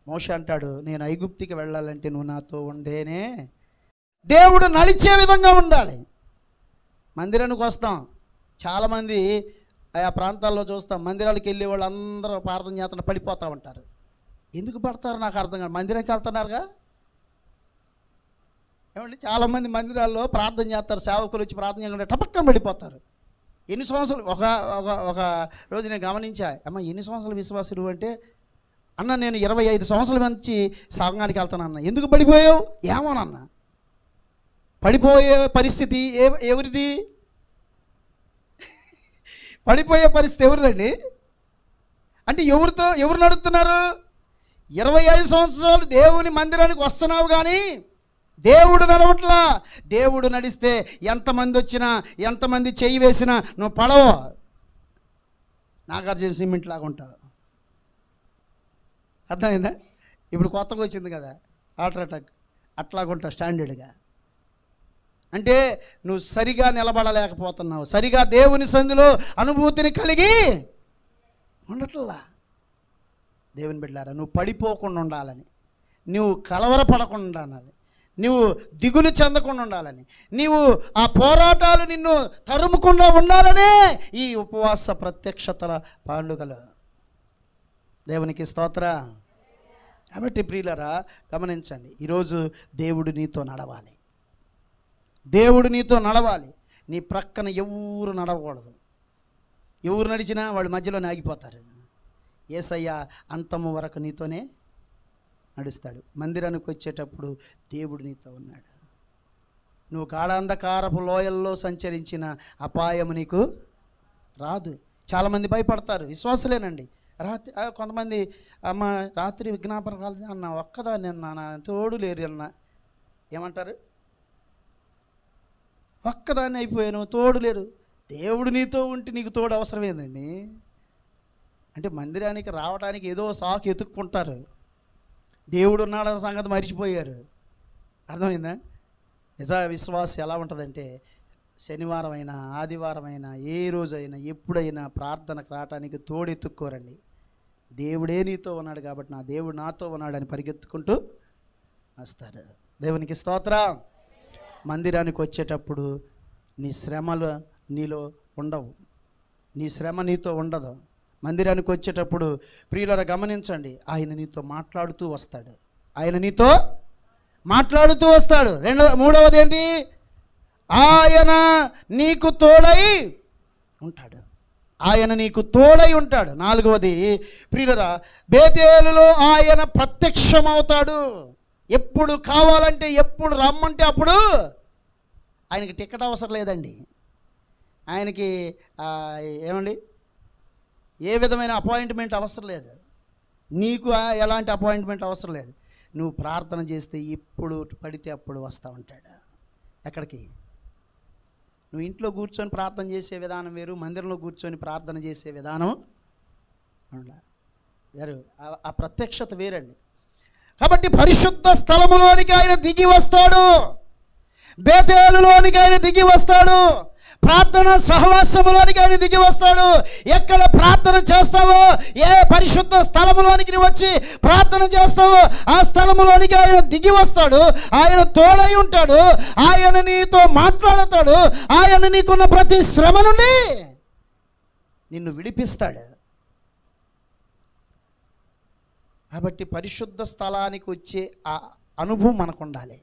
మోషే అంటాడు, నేను ఐగుప్తికి వెళ్ళాలంటే నువ్వు నాతో ఉండేనే. దేవుడు నడిచే విధంగా ఉండాలి. మందిరానికి వస్తాం, చాలామంది ఆయా ప్రాంతాల్లో చూస్తాం, మందిరాలకు వెళ్ళే వాళ్ళు అందరూ ప్రార్థన చేస్తున్న పడిపోతూ ఉంటారు. ఎందుకు పడతారు నాకు అర్థం కాదు. మందిరానికి వెళ్తున్నారుగా, ఏమండి, చాలామంది మందిరాల్లో ప్రార్థన చేస్తారు, సేవకులు వచ్చి ప్రార్థన చేయకుండా టపక్కన పడిపోతారు. ఎన్ని సంవత్సరాలు ఒక రోజు నేను గమనించా, అమ్మ ఎన్ని సంవత్సరాలు విశ్వాసులు అంటే, అన్న నేను 25 సంవత్సరాల నుంచి సంఘానికి వెళ్తానన్న. ఎందుకు పడిపోయావు? ఏమోనన్న. పడిపోయే పరిస్థితి ఎవరిది? పడిపోయే పరిస్థితి ఎవరిదండి? అంటే ఎవరు నడుస్తున్నారు? 25 సంవత్సరాలు దేవుని మందిరానికి వస్తున్నావు కానీ దేవుడు నడవట్లా. దేవుడు నడిస్తే ఎంతమంది వచ్చినా, ఎంతమంది చెయ్యి వేసినా నువ్వు పడవు. నాగార్జున సిమెంట్ లాగా ఉంటావు. అర్థమైందా? ఇప్పుడు కొత్తగా వచ్చింది కదా అల్ట్రాటెక్, అట్లాగుంటావు స్టాండర్డ్గా. అంటే నువ్వు సరిగా నిలబడలేకపోతున్నావు, సరిగా దేవుని సంధిలో అనుభూతిని కలిగి ఉండట్లా. దేవుని బిడ్డలారా, నువ్వు పడిపోకుండా ఉండాలని, నువ్వు కలవరపడకుండా ఉండాలని, నువ్వు దిగులు చెందకుండా ఉండాలని, నీవు ఆ పోరాటాలు నిన్ను తరుముకుండా ఉండాలనే ఈ ఉపవాస ప్రత్యక్షతల పండుగలు. దేవునికి స్తోత్ర. కాబట్టి ప్రియులరా గమనించండి, ఈరోజు దేవుడు నీతో నడవాలి. నీ ప్రక్కన ఎవరు నడవకూడదు. ఎవరు నడిచినా వాళ్ళు మధ్యలోనే ఆగిపోతారు. యేసయ్య అంతము వరకు నీతోనే నడుస్తాడు. మందిరానికి వచ్చేటప్పుడు దేవుడు నీతో ఉన్నాడు. నువ్వు గాఢాంధకారపు లోయల్లో సంచరించిన అపాయము నీకు రాదు. చాలామంది భయపడతారు, విశ్వాసులేనండి. రాత్రి కొంతమంది, అమ్మ రాత్రి విజ్ఞాపన కాలేదు అన్న, ఒక్కదాన్ని అన్నా, నా తోడు లేరు అన్న. ఏమంటారు? ఒక్కదాన్ని అయిపోయాను, తోడు లేరు. దేవుడు నీతో ఉంటే నీకు తోడు అవసరమేందండి? అంటే మందిరానికి రావడానికి ఏదో సాకు ఎతుక్కుంటారు, దేవుడు ఉన్నాడన్న సంగతి మర్చిపోయారు. అర్థమైందా? నిజ విశ్వాసం ఎలా ఉంటుందంటే, శనివారం అయినా ఆదివారం అయినా ఏ రోజైనా ఎప్పుడైనా ప్రార్థనకు రావటానికి తోడెత్తుక్కోరండి. దేవుడే నీతో ఉన్నాడు కాబట్టి నా దేవుడు నాతో ఉన్నాడని పరిగెత్తుకుంటూ వస్తాడు. దేవునికి స్తోత్రం. మందిరానికి వచ్చేటప్పుడు నీ శ్రమలు నీలో ఉండవు, నీ శ్రమ నీతో ఉండదు. మందిరానికి వచ్చేటప్పుడు ప్రియులారా గమనించండి, ఆయన నీతో మాట్లాడుతూ వస్తాడు. ఆయన నీతో మాట్లాడుతూ వస్తాడు. మూడవది ఏంటి? ఆయన నీకు తోడై ఉంటాడు. ఆయన నీకు తోడై ఉంటాడు. నాలుగవది ప్రియులారా, బేతేలులో ఆయన ప్రత్యక్షమవుతాడు. ఎప్పుడు కావాలంటే, ఎప్పుడు రమ్మంటే అప్పుడు. ఆయనకి టికెట్ అవసరం లేదండి. ఆయనకి ఏమండి ఏ విధమైన అపాయింట్మెంట్ అవసరం లేదు. నీకు ఎలాంటి అపాయింట్మెంట్ అవసరం లేదు. నువ్వు ప్రార్థన చేస్తే ఎప్పుడు పడితే అప్పుడు వస్తూ ఉంటాడు. ఎక్కడికి? నువ్వు ఇంట్లో కూర్చొని ప్రార్థన చేసే విధానం వేరు, మందిరంలో కూర్చొని ప్రార్థన చేసే విధానం వేరు. ఆ ప్రత్యక్షత వేరండి. కాబట్టి పరిశుద్ధ స్థలములోనికి ఆయన దిగి వస్తాడు. బేతేలులోనికి ఆయన దిగి వస్తాడు. ప్రార్థన సహవాసములోనికి ఆయన దిగి వస్తాడు. ఎక్కడ ప్రార్థన చేస్తావో, ఏ పరిశుద్ధ స్థలములోనికి నువ్వు వచ్చి ప్రార్థన చేస్తావో ఆ స్థలములోనికి ఆయన దిగి వస్తాడు. ఆయన తోడై ఉంటాడు. ఆయన నీతో మాట్లాడతాడు. ఆయన నీకున్న ప్రతి శ్రమ నుండి నిన్ను విడిపిస్తాడు. కాబట్టి పరిశుద్ధ స్థలానికి వచ్చే ఆ అనుభవం మనకు ఉండాలి.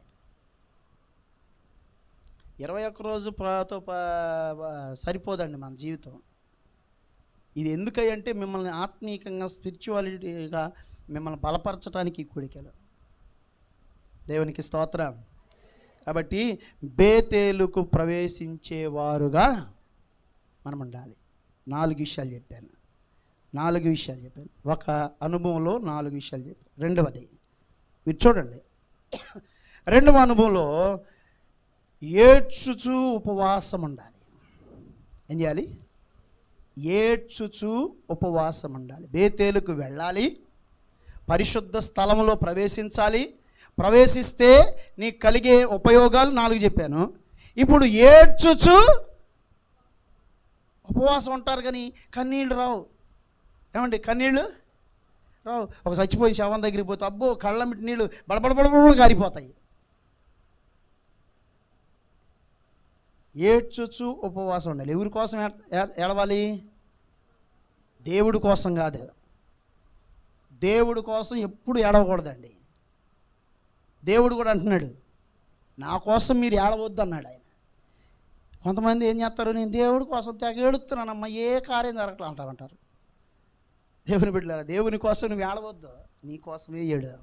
21 రోజుతో సరిపోదండి మన జీవితం. ఇది ఎందుకంటే మిమ్మల్ని ఆత్మీయంగా, స్పిరిచువాలిటీగా మిమ్మల్ని బలపరచడానికి ఈ కూడికలు. దేవునికి స్తోత్రం. కాబట్టి బేతేలుకు ప్రవేశించేవారుగా మనం ఉండాలి. 4 విషయాలు చెప్పాను. ఒక అనుభవంలో 4 విషయాలు చెప్పాను. రెండవది మీరు చూడండి, రెండవ అనుభవంలో ఏడ్చుచూ ఉపవాసం ఉండాలి. ఏం చేయాలి? ఏడ్చుచూ ఉపవాసం ఉండాలి. బేతేలుకు వెళ్ళాలి, పరిశుద్ధ స్థలంలో ప్రవేశించాలి. ప్రవేశిస్తే నీకు కలిగే ఉపయోగాలు 4 చెప్పాను. ఇప్పుడు ఏడ్చుచూ ఉపవాసం ఉంటారు, కానీ కన్నీళ్ళు రావు. ఏమండి? కన్నీళ్ళు రావు. ఒక చచ్చిపోయి శవం దగ్గరికి పోతే అబ్బో కళ్ళమిటి నీళ్ళు బడబడబడబడ గారిపోతాయి. ఏడ్చుచు ఉపవాసం ఉండాలి. ఎవరి కోసం ఏడవాలి? దేవుడి కోసం కాదు. దేవుడి కోసం ఎప్పుడు ఏడవకూడదండి. దేవుడు కూడా అంటున్నాడు, నా కోసం మీరు ఏడవద్దు అన్నాడు ఆయన. కొంతమంది ఏం చేస్తారు, నేను దేవుడి కోసం తెగ ఏడుతున్నానమ్మా, ఏ కార్యం జరగట్లా అంటారు. దేవుని బిడ్డలారా, దేవుని కోసం నువ్వు ఏడవద్దు, నీ కోసమే ఏడు.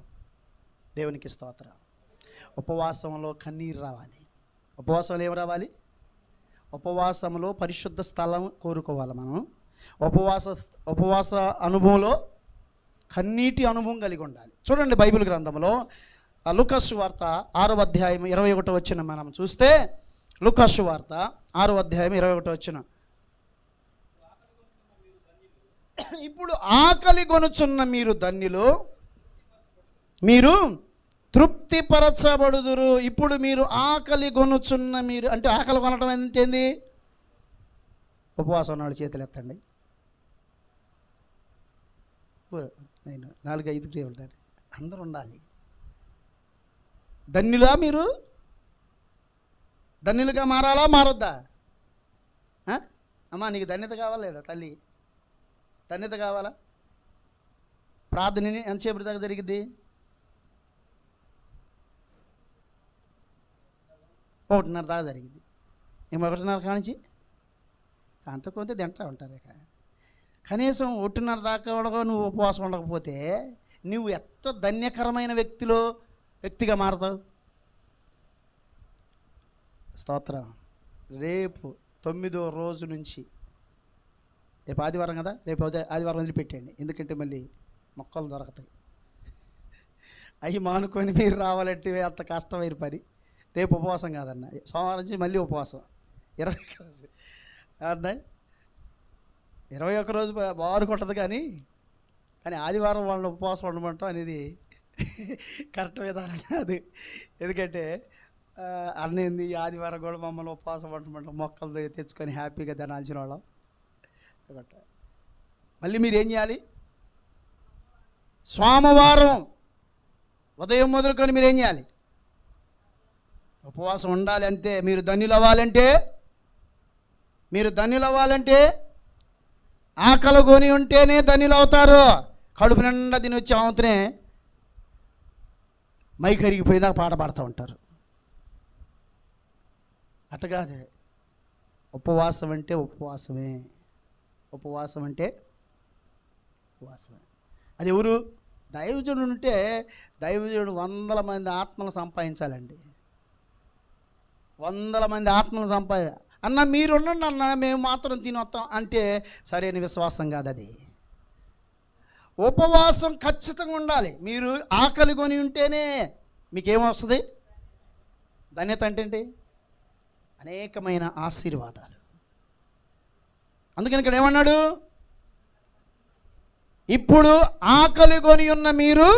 దేవునికి స్తోత్రం. ఉపవాసంలో కన్నీరు రావాలి. ఉపవాసంలో ఏమి రావాలి? ఉపవాసంలో పరిశుద్ధ స్థలం కోరుకోవాలి మనం. ఉపవాస అనుభవంలో కన్నీటి అనుభవం కలిగి ఉండాలి. చూడండి బైబిల్ గ్రంథంలో లూకా సువార్త 6వ అధ్యాయం 21వ వచనం మనం చూస్తే, లూకా సువార్త 6వ అధ్యాయం 21వ వచనం. ఇప్పుడు ఆకలి కొనుచున్న మీరు ధన్యులు, మీరు తృప్తిపరచబడుదురు. ఇప్పుడు మీరు ఆకలి కొనుచున్న మీరు అంటే ఆకలి కొనటం ఏంటి? ఉపవాసం ఉన్నాడు చేతులు ఎత్తండి. 4-5 ఉంటారు, అందరూ ఉండాలి. ధన్యులా? మీరు ధన్యులుగా మారాలా మారొద్దా? అమ్మా నీకు ధన్యత కావాలా లేదా? తల్లి ధన్యత కావాలా? ప్రార్థన ఎంతసేపు దాకా జరిగింది? 1:30 దాకా జరిగింది. 1:30 కానించి అంత కొంత తింటా ఉంటారు. ఇక కనీసం 1:30 దాకా కూడా నువ్వు ఉపవాసం ఉండకపోతే నువ్వు ఎంత ధన్యకరమైన వ్యక్తిగా మారతావు. స్తోత్రం. రేపు 9వ రోజు నుంచి, రేపు ఆదివారం కదా, రేపు ఆదివారం వదిలిపెట్టండి. ఎందుకంటే మళ్ళీ మొక్కలు దొరకతాయి. అవి మానుకొని మీరు రావాలంటే అంత కష్టమైన పని. రేపు ఉపవాసం కాదన్న, సోమవారం నుంచి మళ్ళీ ఉపవాసం 21 రోజు. 21 రోజు బారు కొట్టదు, కానీ ఆదివారం వాళ్ళని ఉపవాసం ఉండమంటాం అనేది కరెక్ట్ విధానం కాదు. ఎందుకంటే అన్నేంది ఆదివారం కూడా మమ్మల్ని ఉపవాసం పట్టమంటాం, మొక్కలు తెచ్చుకొని హ్యాపీగా తినాల్సిన వాళ్ళం. మళ్ళీ మీరు ఏం చేయాలి? సోమవారం ఉదయం మొదలుకొని మీరు ఏం చేయాలి? ఉపవాసం ఉండాలి. అంతే. మీరు ధన్యులు అవ్వాలంటే ఆకలి కొని ఉంటేనే ధన్యులు అవుతారు. కడుపు నిండా తిని వచ్చి ఆమెతోనే మై కరిగిపోయినా పాట పాడుతూ ఉంటారు. అట్ట కాదు. ఉపవాసం అంటే ఉపవాసమే. అది ఎవరు? దైవజనుడు ఉంటే దైవజనుడు 100 మంది ఆత్మలు సంపాదించాలండి. 100 మంది ఆత్మలు అన్న మీరు ఉండండి అన్న, మేము మాత్రం తినొస్తాం అంటే సరైన విశ్వాసం కాదు అది. ఉపవాసం ఖచ్చితంగా ఉండాలి. మీరు ఆకలి కొని ఉంటేనే మీకేమొస్తుంది? ధన్యత అంటే ఏంటి? అనేకమైన ఆశీర్వాదాలు. అందుకని ఇక్కడ ఏమన్నాడు? ఇప్పుడు ఆకలి కొని ఉన్న మీరు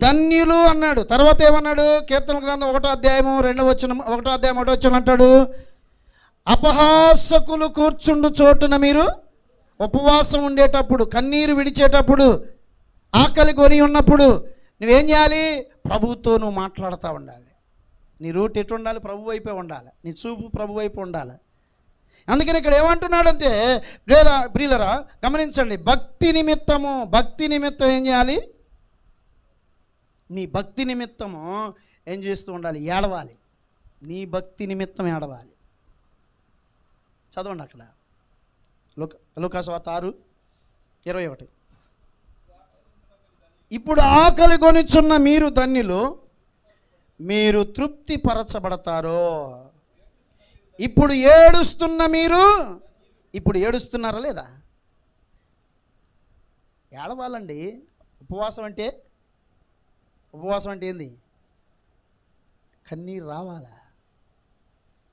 ధన్యులు అన్నాడు. తర్వాత ఏమన్నాడు? కీర్తన గ్రంథం 1వ అధ్యాయం 2వ వచనం, 1వ అధ్యాయం 1వ వచనం అంటాడు, అపహాసకులు కూర్చుండు చోటున మీరు ఉపవాసం ఉండేటప్పుడు, కన్నీరు విడిచేటప్పుడు, ఆకలి కొని ఉన్నప్పుడు నువ్వేం చేయాలి? ప్రభువుతో నువ్వు మాట్లాడుతూ ఉండాలి. నీ రూట్ ఎటు ఉండాలి? ప్రభు వైపే ఉండాలి. నీ చూపు ప్రభు వైపు ఉండాలి. అందుకని ఇక్కడ ఏమంటున్నాడంటే, ప్రియులరా గమనించండి, భక్తి నిమిత్తం ఏం చేయాలి? నీ భక్తి నిమిత్తము ఏం చేస్తూ ఉండాలి? ఏడవాలి. నీ భక్తి నిమిత్తం ఏడవాలి. చదవండి అక్కడ లూకాసు వార్త 6:21. ఇప్పుడు ఆకలి కొనిచున్న మీరు ధన్యులు, మీరు తృప్తి పరచబడతారు. ఇప్పుడు ఏడుస్తున్న మీరు, ఇప్పుడు ఏడుస్తున్నారా లేదా? ఏడవాలండి. ఉపవాసం అంటే ఏంది? కన్నీరు రావాలా?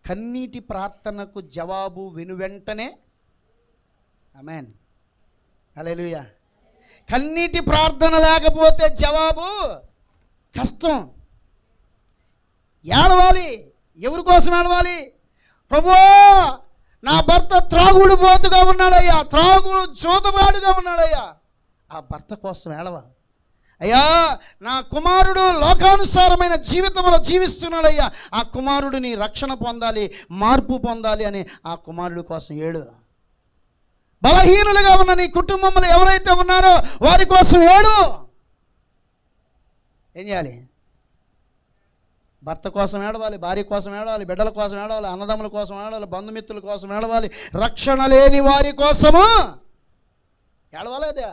కన్నీటి ప్రార్థనకు జవాబు వెనువెంటనే. ఆమేన్, హల్లెలూయా. కన్నీటి ప్రార్థన లేకపోతే జవాబు కష్టం. ఏడవాలి. ఎవరి కోసం ఏడవాలి? ప్రభువా, నా భర్త త్రాగుడు బోతుగా ఉన్నాడయ్యా, త్రాగుడు జోతబాడుగా ఉన్నాడయ్యా. ఆ భర్త కోసం ఏడవా. అయ్యా, నా కుమారుడు లోకానుసారమైన జీవితంలో జీవిస్తున్నాడయ్యా, ఆ కుమారుడిని రక్షణ పొందాలి, మార్పు పొందాలి అని ఆ కుమారుడి కోసం ఏడు. బలహీనులుగా ఉన్న నీ కుటుంబంలో ఎవరైతే ఉన్నారో వారి కోసం ఏడు. ఏం చేయాలి? భర్త కోసం ఏడవాలి, భార్య కోసం ఏడవాలి, బిడ్డల కోసం ఏడవాలి, అన్నదమ్ముల కోసం ఏడవాలి, బంధుమిత్రుల కోసం ఏడవాలి, రక్షణ లేని వారి కోసము ఏడవాలి. అదే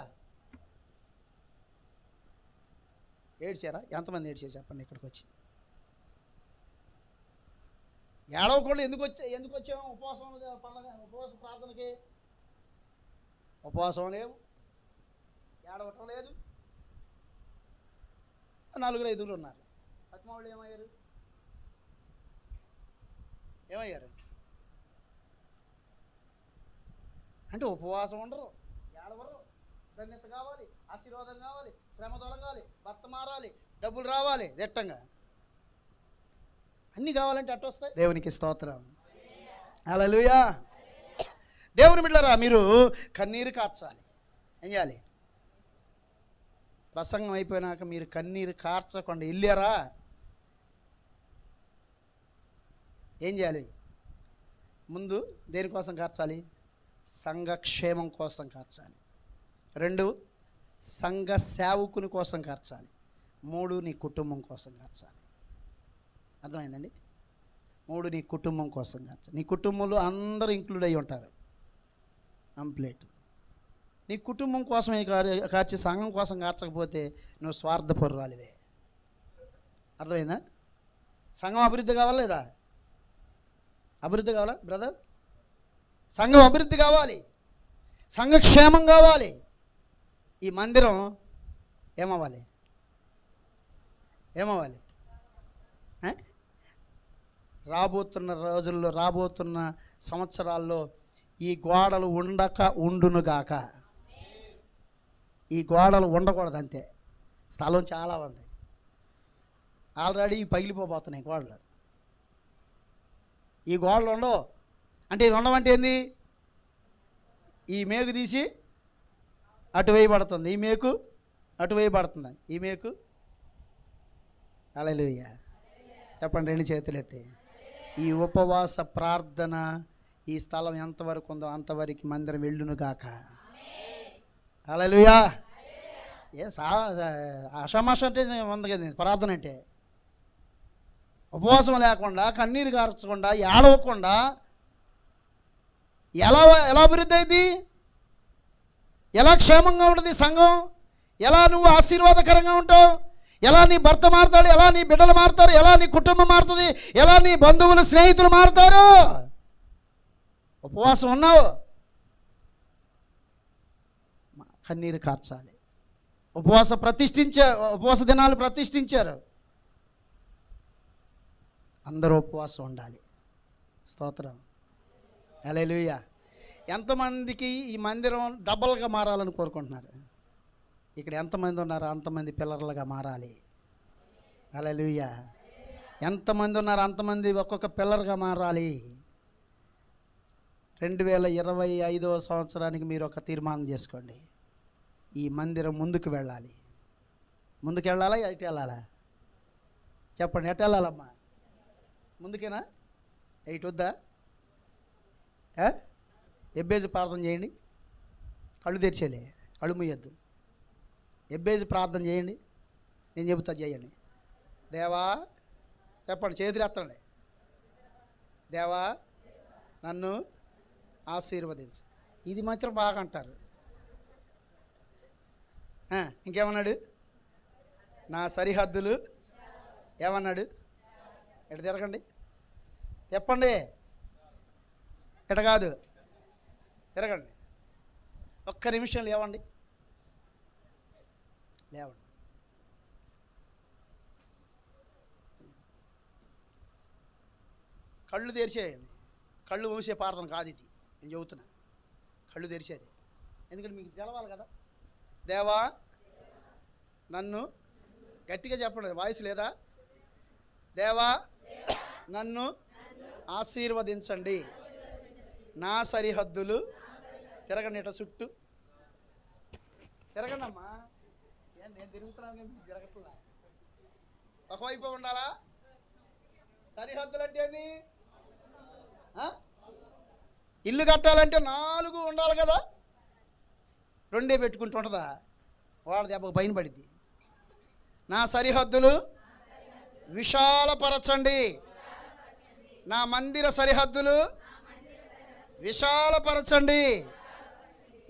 ఏడ్చారా? ఎంతమంది ఏడ్చారు చెప్పండి ఇక్కడికి వచ్చి? ఏడవకుండా ఎందుకు వచ్చాము? ఉపవాసం పండుగ, ఉపవాస ప్రార్థనకి. ఉపవాసం లేవు, ఏడవటం లేదు. 4-5 ఉన్నారు. పతిమావుళ్ళు ఏమయ్యారు అంటే ఉపవాసం ఉండరు, ఏడవరు. ధన్యత కావాలి, ఆశీర్వాదం కావాలి, శ్రమ తొలగాలి, భర్త మారాలి, డబ్బులు రావాలి, దిట్టంగా అన్నీ కావాలంటే అట్ట వస్తాయి. దేవునికి స్తోత్రం, హల్లెలూయా. దేవుని బిడ్డలారా, మీరు కన్నీరు కార్చాలి. ఏం చేయాలి? ప్రసంగం అయిపోయినాక మీరు కన్నీరు కార్చకుండా వెళ్ళారా? ఏం చేయాలి? ముందు దేనికోసం కార్చాలి? సంఘక్షేమం కోసం కార్చాలి. 2, సంఘ సేవకుని కోసం కార్చాలి. 3, నీ కుటుంబం కోసం కార్చాలి. అర్థమైందండి? 3, నీ కుటుంబం కోసం కార్చాలి. నీ కుటుంబంలో అందరూ ఇంక్లూడ్ అయ్యి ఉంటారు, కంప్లీట్. నీ కుటుంబం కోసమే కార్చి సంఘం కోసం కార్చకపోతే నువ్వు స్వార్థపరురాలివే. అర్థమైందా? సంఘం అభివృద్ధి కావాలా లేదా? అభివృద్ధి కావాలా బ్రదర్? సంఘం అభివృద్ధి కావాలి, సంఘక్షేమం కావాలి. ఈ మందిరం ఏమవ్వాలి? రాబోతున్న రోజుల్లో, రాబోతున్న సంవత్సరాల్లో ఈ గోడలు ఉండునుగాక. ఈ గోడలు ఉండకూడదు అంతే. స్థలం చాలా ఉంది, ఆల్రెడీ పగిలిపోతున్నాయి గోడలు. ఈ గోడలు ఉండవు. అంటే ఇది ఉండవంటే ఏంది? ఈ మేకు తీసి అటు వేయబడుతుంది, ఈ మేకు అటు వేయబడుతుంది, ఈ మేకు. హల్లెలూయా చెప్పండి, 2 చేతులు ఎత్తి. ఈ ఉపవాస ప్రార్థన ఈ స్థలం ఎంతవరకు ఉందో అంతవరకు మందిరం వెళ్ళును గాక. హల్లెలూయా. ఆషామాష అంటే ఉంది కదా ప్రార్థన అంటే. ఉపవాసం లేకుండా, కన్నీరు కార్చకుండా, ఏడవకుండా ఎలా అభివృద్ధి అయింది? ఎలా క్షేమంగా ఉంటుంది సంఘం? ఎలా నువ్వు ఆశీర్వాదకరంగా ఉంటావు? ఎలా నీ భర్త మారుతాడు? ఎలా నీ బిడ్డలు మారుతారు? ఎలా నీ కుటుంబం మారుతుంది? ఎలా నీ బంధువులు స్నేహితులు మారుతారు? ఉపవాసం ఉన్నావు. కన్నీరు కార్చాలి. ఉపవాస దినాలు ప్రతిష్ఠించారు. అందరూ ఉపవాసం ఉండాలి. స్తోత్రం. హల్లెలూయా. ఎంతమందికి ఈ మందిరం డబల్గా మారాలని కోరుకుంటున్నారు? ఇక్కడ ఎంతమంది ఉన్నారో అంతమంది పిల్లర్లుగా మారాలి. హల్లెలూయా. ఎంతమంది ఉన్నారో అంతమంది ఒక్కొక్క పిల్లర్గా మారాలి. 2025వ సంవత్సరానికి మీరు ఒక తీర్మానం చేసుకోండి. ఈ మందిరం ముందుకు వెళ్ళాలి. ముందుకు వెళ్ళాలా, ఎటు వెళ్ళాలా? చెప్పండి, ఎటు వెళ్ళాలమ్మా? ముందుకేనా? ఎయిట్ వద్దా? ఎబ్బేజు ప్రార్థన చేయండి. కళ్ళు తెరిచేలే, కళ్ళు ముయ్యద్దు. ఎబ్బేజు ప్రార్థన చేయండి. నేను చెబుతా, చేయండి. దేవా, చెప్పండి, చేతులు ఎత్తండి. దేవా, నన్ను ఆశీర్వదించు. ఇది మాత్రం బాగా అంటారు. ఇంకేమన్నాడు? నా సరిహద్దులు ఏమన్నాడు? ఎటు తిరగండి, చెప్పండి. ఎట కాదు, తిరగండి. ఒక్క నిమిషం లేవండి, లేవండి. కళ్ళు తెరిచేయండి. కళ్ళు మూసే ప్రార్థన కాదు ఇది, నేను చెబుతున్నా. కళ్ళు తెరిచేది. ఎందుకంటే మీకు తెలవాలి కదా. దేవా, నన్ను గట్టిగా చెప్పండి, వాయిస్ లేదా? దేవా, నన్ను ఆశీర్వదించండి. నా సరిహద్దులు తిరగండి. ఇట చుట్టూ తిరగండి అమ్మా. నేను తిరుగుతున్నాను, తిరగట్లా. ఒకవైపు ఉండాలా? సరిహద్దులు అంటే ఏంది? ఇల్లు కట్టాలంటే 4 ఉండాలి కదా. 2 పెట్టుకుంటుంటుందా? వాడ దెబ్బకు పైన పడిద్ది. నా సరిహద్దులు విశాలపరచండి. నా మందిర సరిహద్దులు విశాలపరచండి.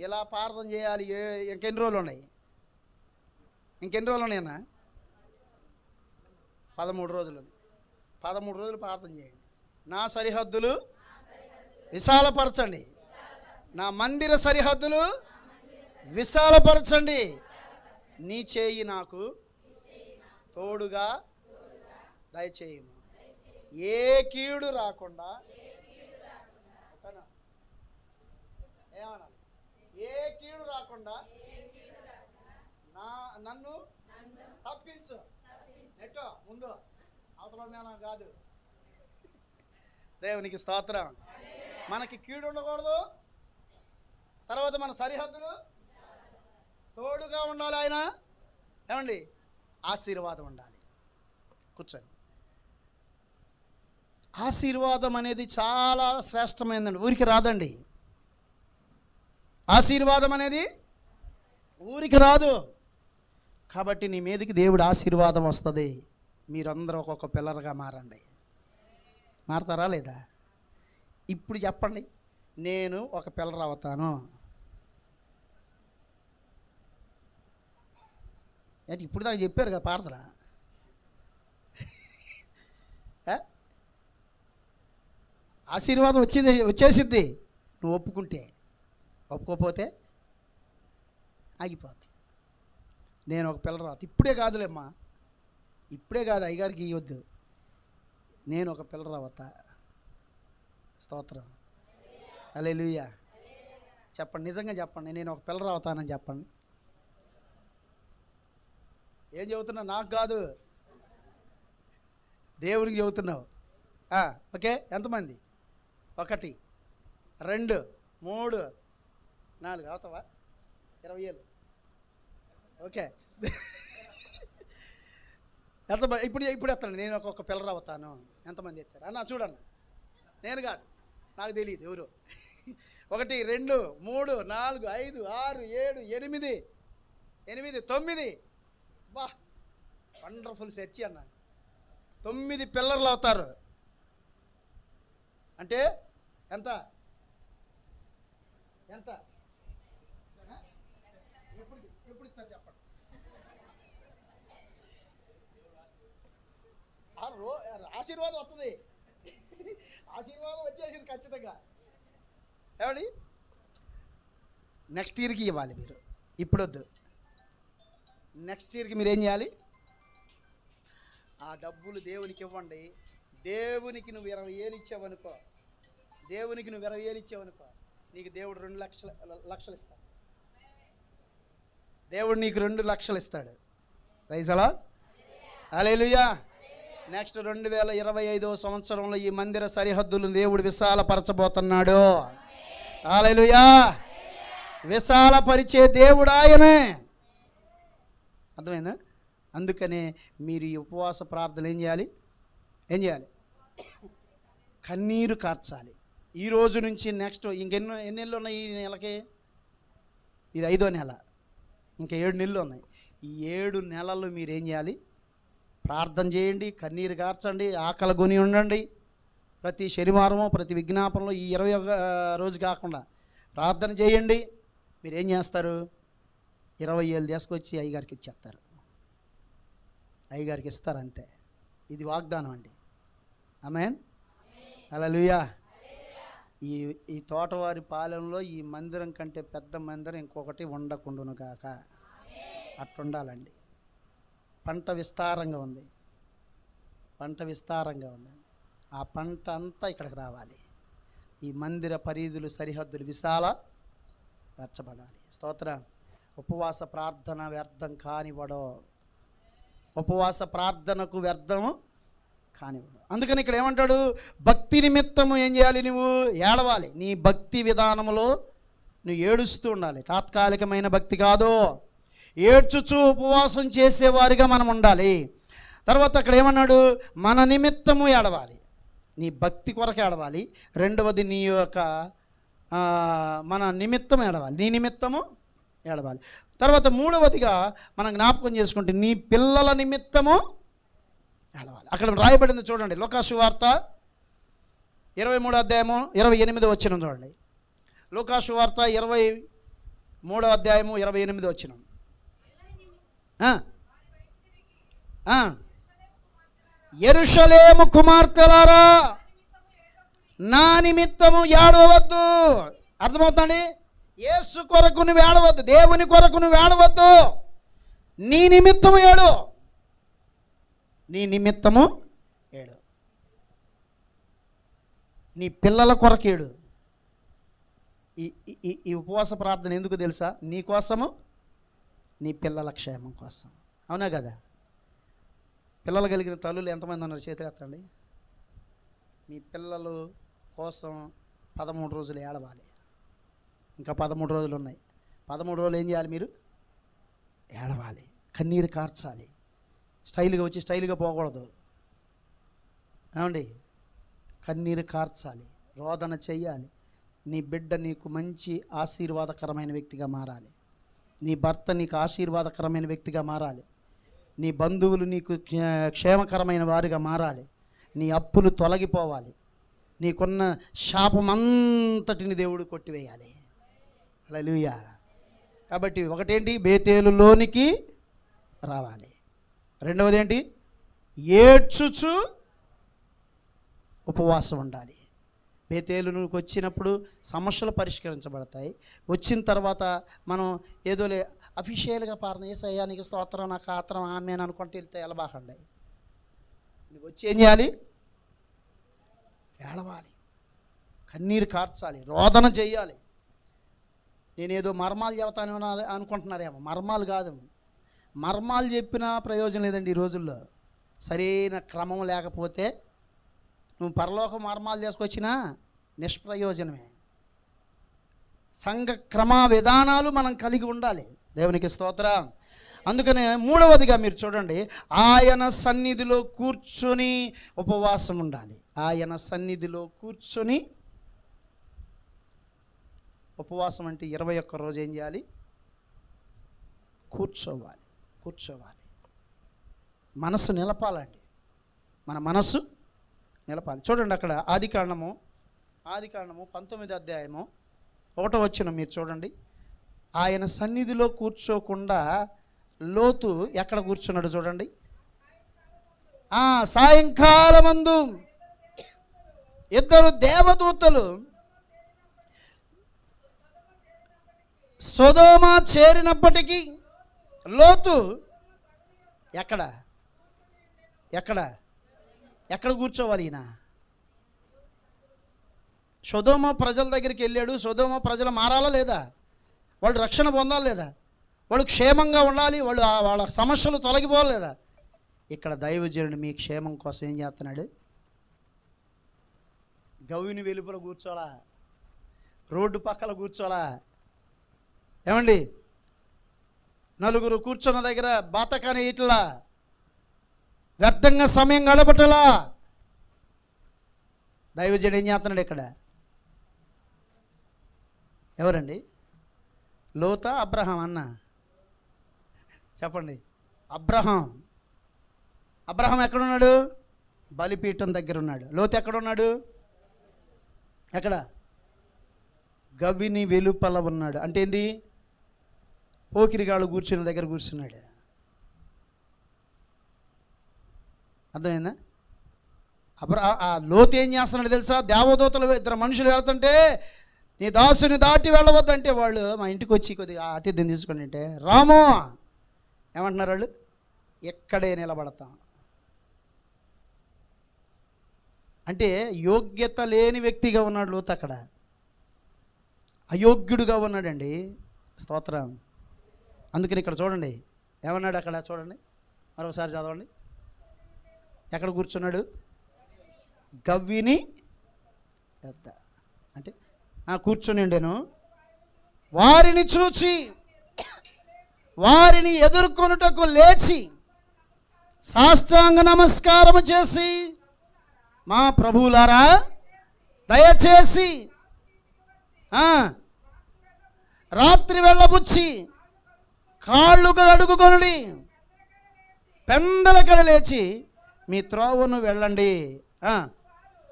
ఇలా ప్రార్థన చేయాలి. ఇంకెన్ని రోజులు ఉన్నాయి? ఇంకెన్ని రోజులు ఉన్నాయన్నా? 13 రోజులు. 13 రోజులు ప్రార్థన చేయండి. నా సరిహద్దులు విశాలపరచండి. నా మందిర సరిహద్దులు విశాలపరచండి. నీ చేయి నాకు తోడుగా దయచేయము. ఏ కీడు రాకుండా, ఏమన్నా, ఏ కీడు రాకుండా నన్ను తప్పించు. నెట్టో ముందు అవతల కాదు. దేవునికి స్తోత్రం. మనకి కీడు ఉండకూడదు. తర్వాత మన సరిహద్దులు తోడుగా ఉండాలి. ఆయన ఏమండి, ఆశీర్వాదం ఉండాలి. కూర్చోండి. ఆశీర్వాదం అనేది చాలా శ్రేష్టమైనదండి, ఊరికి రాదండి. ఆశీర్వాదం అనేది ఊరికి రాదు. కాబట్టి నీ మీదకి దేవుడు ఆశీర్వాదం వస్తుంది. మీరందరూ ఒక్కొక్క పిల్లర్గా మారండి. మారతారా లేదా? ఇప్పుడు చెప్పండి, నేను ఒక పిల్లర్ అవుతాను. అంటే ఇప్పుడు దాకా చెప్పారు కదా ప్రార్థన. ఆశీర్వాదం వచ్చేసిద్ది నువ్వు ఒప్పుకుంటే. ఒప్పుకోకపోతే ఆగిపోద్ది. నేను ఒక పిల్లర్ అవుతా. ఇప్పుడే కాదులేమ్మా, ఇప్పుడే కాదు, అయ్యగారికి ఇవ్వద్దు. నేను ఒక పిల్లర్ అవుతా. స్తోత్రం. హల్లెలూయా. చెప్పండి, నిజంగా చెప్పండి, నేను ఒక పిల్లర్ అవుతానని చెప్పండి. ఏం చెబుతున్నావు? నాకు కాదు, దేవునికి చెబుతున్నావు. ఓకే, ఎంతమంది? 1 2 3 4 అవుతావా 20,000 ఓకే. ఎంతమంది ఇప్పుడు ఎత్తండి, నేను ఒక్కొక్క పిల్లలు అవుతాను. ఎంతమంది ఎత్తారు అన్న చూడన్న, నేను కాదు, నాకు తెలియదు ఎవరు. 1 2 3 4 5 6 7 8 9 బా వండర్ఫుల్ సెర్చి అన్న. 9 పిల్లర్లు అవుతారు అంటే ఎంత ఎంత ఎప్పుడు ఇస్తారు చెప్పండి. ఆశీర్వాదం వస్తుంది, ఆశీర్వాదం వచ్చేసింది ఖచ్చితంగా. ఏమండి నెక్స్ట్ ఇయర్కి ఇవ్వాలి మీరు, ఇప్పుడు వద్దు. నెక్స్ట్ ఇయర్కి మీరు ఏం చేయాలి? ఆ డబ్బులు దేవునికి ఇవ్వండి. దేవునికి నువ్వు 20,000 ఇచ్చావనుకో, దేవునికి నువ్వు 20,000 ఇచ్చావనుకో, నీకు దేవుడు 2 లక్షలు ఇస్తాడు. దేవుడు నీకు 2 లక్షలు ఇస్తాడు. ప్రైజ్ అలార్డ్, హల్లెలూయా. నెక్స్ట్ 2025వ సంవత్సరంలో ఈ మందిర సరిహద్దులు దేవుడు విశాలపరచబోతున్నాడు. హల్లెలూయా. విశాలపరిచే దేవుడు ఆయనే. అర్థమైందా? అందుకనే మీరు ఈ ఉపవాస ప్రార్థన ఏం చేయాలి? కన్నీరు కార్చాలి. ఈ రోజు నుంచి నెక్స్ట్ ఎన్ని నెలలు ఉన్నాయి ఈ నెలకి? ఇది 5వ నెల, ఇంకా 7 నెలలు ఉన్నాయి. ఈ 7 నెలలు మీరు ఏం చేయాలి? ప్రార్థన చేయండి, కన్నీరు కార్చండి, ఆకలి కొని ఉండండి. ప్రతి శనివారము ప్రతి విజ్ఞాపనలో ఈ 21 రోజు కాకుండా ప్రార్థన చేయండి. మీరు ఏం చేస్తారు? 20,000 తీసుకొచ్చి అయ్యగారికి ఇచ్చేస్తారు. అయ్యగారికి ఇస్తారు అంతే. ఇది వాగ్దానం అండి. ఆమేన్, హల్లెలూయా. ఈ తోటవారి పాలెంలో ఈ మందిరం కంటే పెద్ద మందిరం ఇంకొకటి ఉండకుండును గాక. అట్టుండాలండి. పంట విస్తారంగా ఉంది, ఆ పంట అంతా ఇక్కడికి రావాలి. ఈ మందిర పరిధులు సరిహద్దులు విశాలపరచబడాలి. స్తోత్రం. ఉపవాస ప్రార్థన వ్యర్థం కానివ్వడు. ఉపవాస ప్రార్థనకు వ్యర్థము కానివ్వడు. అందుకని ఇక్కడ ఏమంటాడు? భక్తి నిమిత్తము ఏం చేయాలి? నువ్వు ఏడవాలి. నీ భక్తి విధానములో నువ్వు ఏడుస్తూ ఉండాలి. తాత్కాలికమైన భక్తి కాదు, ఏడ్చుచూ ఉపవాసం చేసేవారిగా మనం ఉండాలి. తర్వాత అక్కడ ఏమన్నాడు? మన నిమిత్తము ఏడవాలి. నీ భక్తి కొరకు ఏడవాలి. రెండవది నీ యొక్క మన నిమిత్తం ఏడవాలి, నీ నిమిత్తము ఏడవాలి. తర్వాత మూడవదిగా మనం జ్ఞాపకం చేసుకుంటే నీ పిల్లల నిమిత్తము ఏడవాలి. అక్కడ రాయబడింది చూడండి, లూకా సువార్త 23వ అధ్యాయము 28వ వచనం చూడండి. లూకా సువార్త 23వ అధ్యాయము 28వ వచనం. యెరూషలేము కుమార్తెలారా, నా నిమిత్తము ఏడవద్దు. అర్థమవుతుంది? యేసు కొరకు నువ్వు ఏడవద్దు, దేవుని కొరకు నువ్వు ఏడవద్దు. నీ నిమిత్తము ఏడు, నీ నిమిత్తము ఏడు. నీ పిల్లల కొరకు ఏడు. ఈ ఉపవాస ప్రార్థన ఎందుకు తెలుసా? నీ కోసము, నీ పిల్లల క్షేమం కోసం. అవునా కదా? పిల్లలు కలిగిన తల్లులు ఎంతమంది ఉన్నారు? చేతులు ఎత్తండి. మీ పిల్లలు కోసం 13 రోజులు ఏడవాలి. ఇంకా 13 రోజులు ఉన్నాయి. 13 రోజులు ఏం చేయాలి? మీరు ఏడవాలి, కన్నీరు కార్చాలి. స్టైల్గా వచ్చి స్టైల్గా పోకూడదు. ఏమండి? కన్నీరు కార్చాలి, రోదన చెయ్యాలి. నీ బిడ్డ నీకు మంచి ఆశీర్వాదకరమైన వ్యక్తిగా మారాలి. నీ భర్త నీకు ఆశీర్వాదకరమైన వ్యక్తిగా మారాలి. నీ బంధువులు నీకు క్షేమకరమైన వారిగా మారాలి. నీ అప్పులు తొలగిపోవాలి. నీకున్న శాపమంతటిని దేవుడు కొట్టివేయాలి. హల్లెలూయా. కాబట్టి ఒకటేంటి? బేతేలులోనికి రావాలి. రెండవది ఏంటి? ఏడ్చుచు ఉపవాసం ఉండాలి. బేతేలుకి వచ్చినప్పుడు సమస్యలు పరిష్కరించబడతాయి. వచ్చిన తర్వాత మనం ఏదో అఫీషియల్గా ప్రార్థన యేసయ్యా నీకు స్తోత్రం, నాకు ఆత్రం, ఆమేన్ అనుకుంటూ వెళ్తే ఎలబాకండి. నువ్వు వచ్చి ఏం చేయాలి? ఏడవాలి, కన్నీరు కార్చాలి, రోదన చెయ్యాలి. నేనేదో మర్మాలు చెబుతాను అనుకుంటున్నారేమో. మర్మాలు కాదు, మర్మాలు చెప్పినా ప్రయోజనం లేదండి. ఈ రోజుల్లో సరైన క్రమం లేకపోతే నువ్వు పరలోక మర్మాలు తీసుకొచ్చినా నిష్ప్రయోజనమే. సంఘ క్రమ విధానాలు మనం కలిగి ఉండాలి. దేవునికి స్తోత్రం. అందుకనే మూడవదిగా మీరు చూడండి, ఆయన సన్నిధిలో కూర్చొని ఉపవాసం ఉండాలి. ఆయన సన్నిధిలో కూర్చొని ఉపవాసం అంటే 21 రోజు ఏం చేయాలి? కూర్చోవాలి. మనసు నిలపాలండి. మన మనసు నిలపాలి. చూడండి అక్కడ ఆదికాండము 19వ అధ్యాయము 1వ వచనం మీరు చూడండి. ఆయన సన్నిధిలో కూర్చోకుండా లోతు ఎక్కడ కూర్చున్నాడు చూడండి. సాయంకాలమందు ఇద్దరు దేవదూతలు సొదొమ చేరినప్పటికీ లోతు ఎక్కడ కూర్చోవాలి? ఈయన సొదొమ ప్రజల దగ్గరికి వెళ్ళాడు. సొదొమ ప్రజలు మారాలా లేదా? వాళ్ళు రక్షణ పొందాలి లేదా? వాళ్ళు క్షేమంగా ఉండాలి, వాళ్ళ సమస్యలు తొలగిపోవాలి లేదా? ఇక్కడ దైవజనుడు మీ క్షేమం కోసం ఏం చేస్తున్నాడు? గవిని వెలుపల కూర్చోలా, రోడ్డు పక్కల కూర్చోలా, ఏమండి నలుగురు కూర్చున్న దగ్గర బాతకాని ఇట్లా వ్యర్థంగా సమయం గడపటలా దైవజనుడు ఏం చేస్తున్నాడు ఇక్కడ? ఎవరండి? లోతా అబ్రహాం అన్న చెప్పండి. అబ్రహాం ఎక్కడున్నాడు? బలిపీఠం దగ్గర ఉన్నాడు. లోతు ఎక్కడున్నాడు? ఎక్కడ? గవిని వెలుపల ఉన్నాడు. అంటే ఏంది? పోకిరిగాళ్ళు కూర్చున్న దగ్గర కూర్చున్నాడు. అర్థమైందా? లోతు ఏం చేస్తున్నాడు తెలుసా? దేవదూతలు ఇద్దరు మనుషులు వెళ్తుంటే నీ దాసుని దాటి వెళ్ళవద్దంటే వాళ్ళు మా ఇంటికి వచ్చి కొద్దిగా ఆతిథ్యం తీసుకుని అంటే రాము ఏమంటున్నారు వాళ్ళు? ఎక్కడే నిలబడతాం అంటే యోగ్యత లేని వ్యక్తిగా ఉన్నాడు లోతు. అక్కడ అయోగ్యుడుగా ఉన్నాడండి. స్తోత్రం. అందుకని ఇక్కడ చూడండి ఏమన్నాడు అక్కడ చూడండి, మరొకసారి చదవండి. ఎక్కడ కూర్చున్నాడు? గవ్విని పెద్ద అంటే కూర్చొని ఉండేను. వారిని చూచి వారిని ఎదుర్కొనుటకు లేచి సాష్టాంగ నమస్కారము చేసి, మా ప్రభువులారా దయచేసి రాత్రి వెళ్ళబుచ్చి కాళ్ళు కడుగుకొనుడి, పెందలకడ లేచి మీ త్రోవను వెళ్ళండి.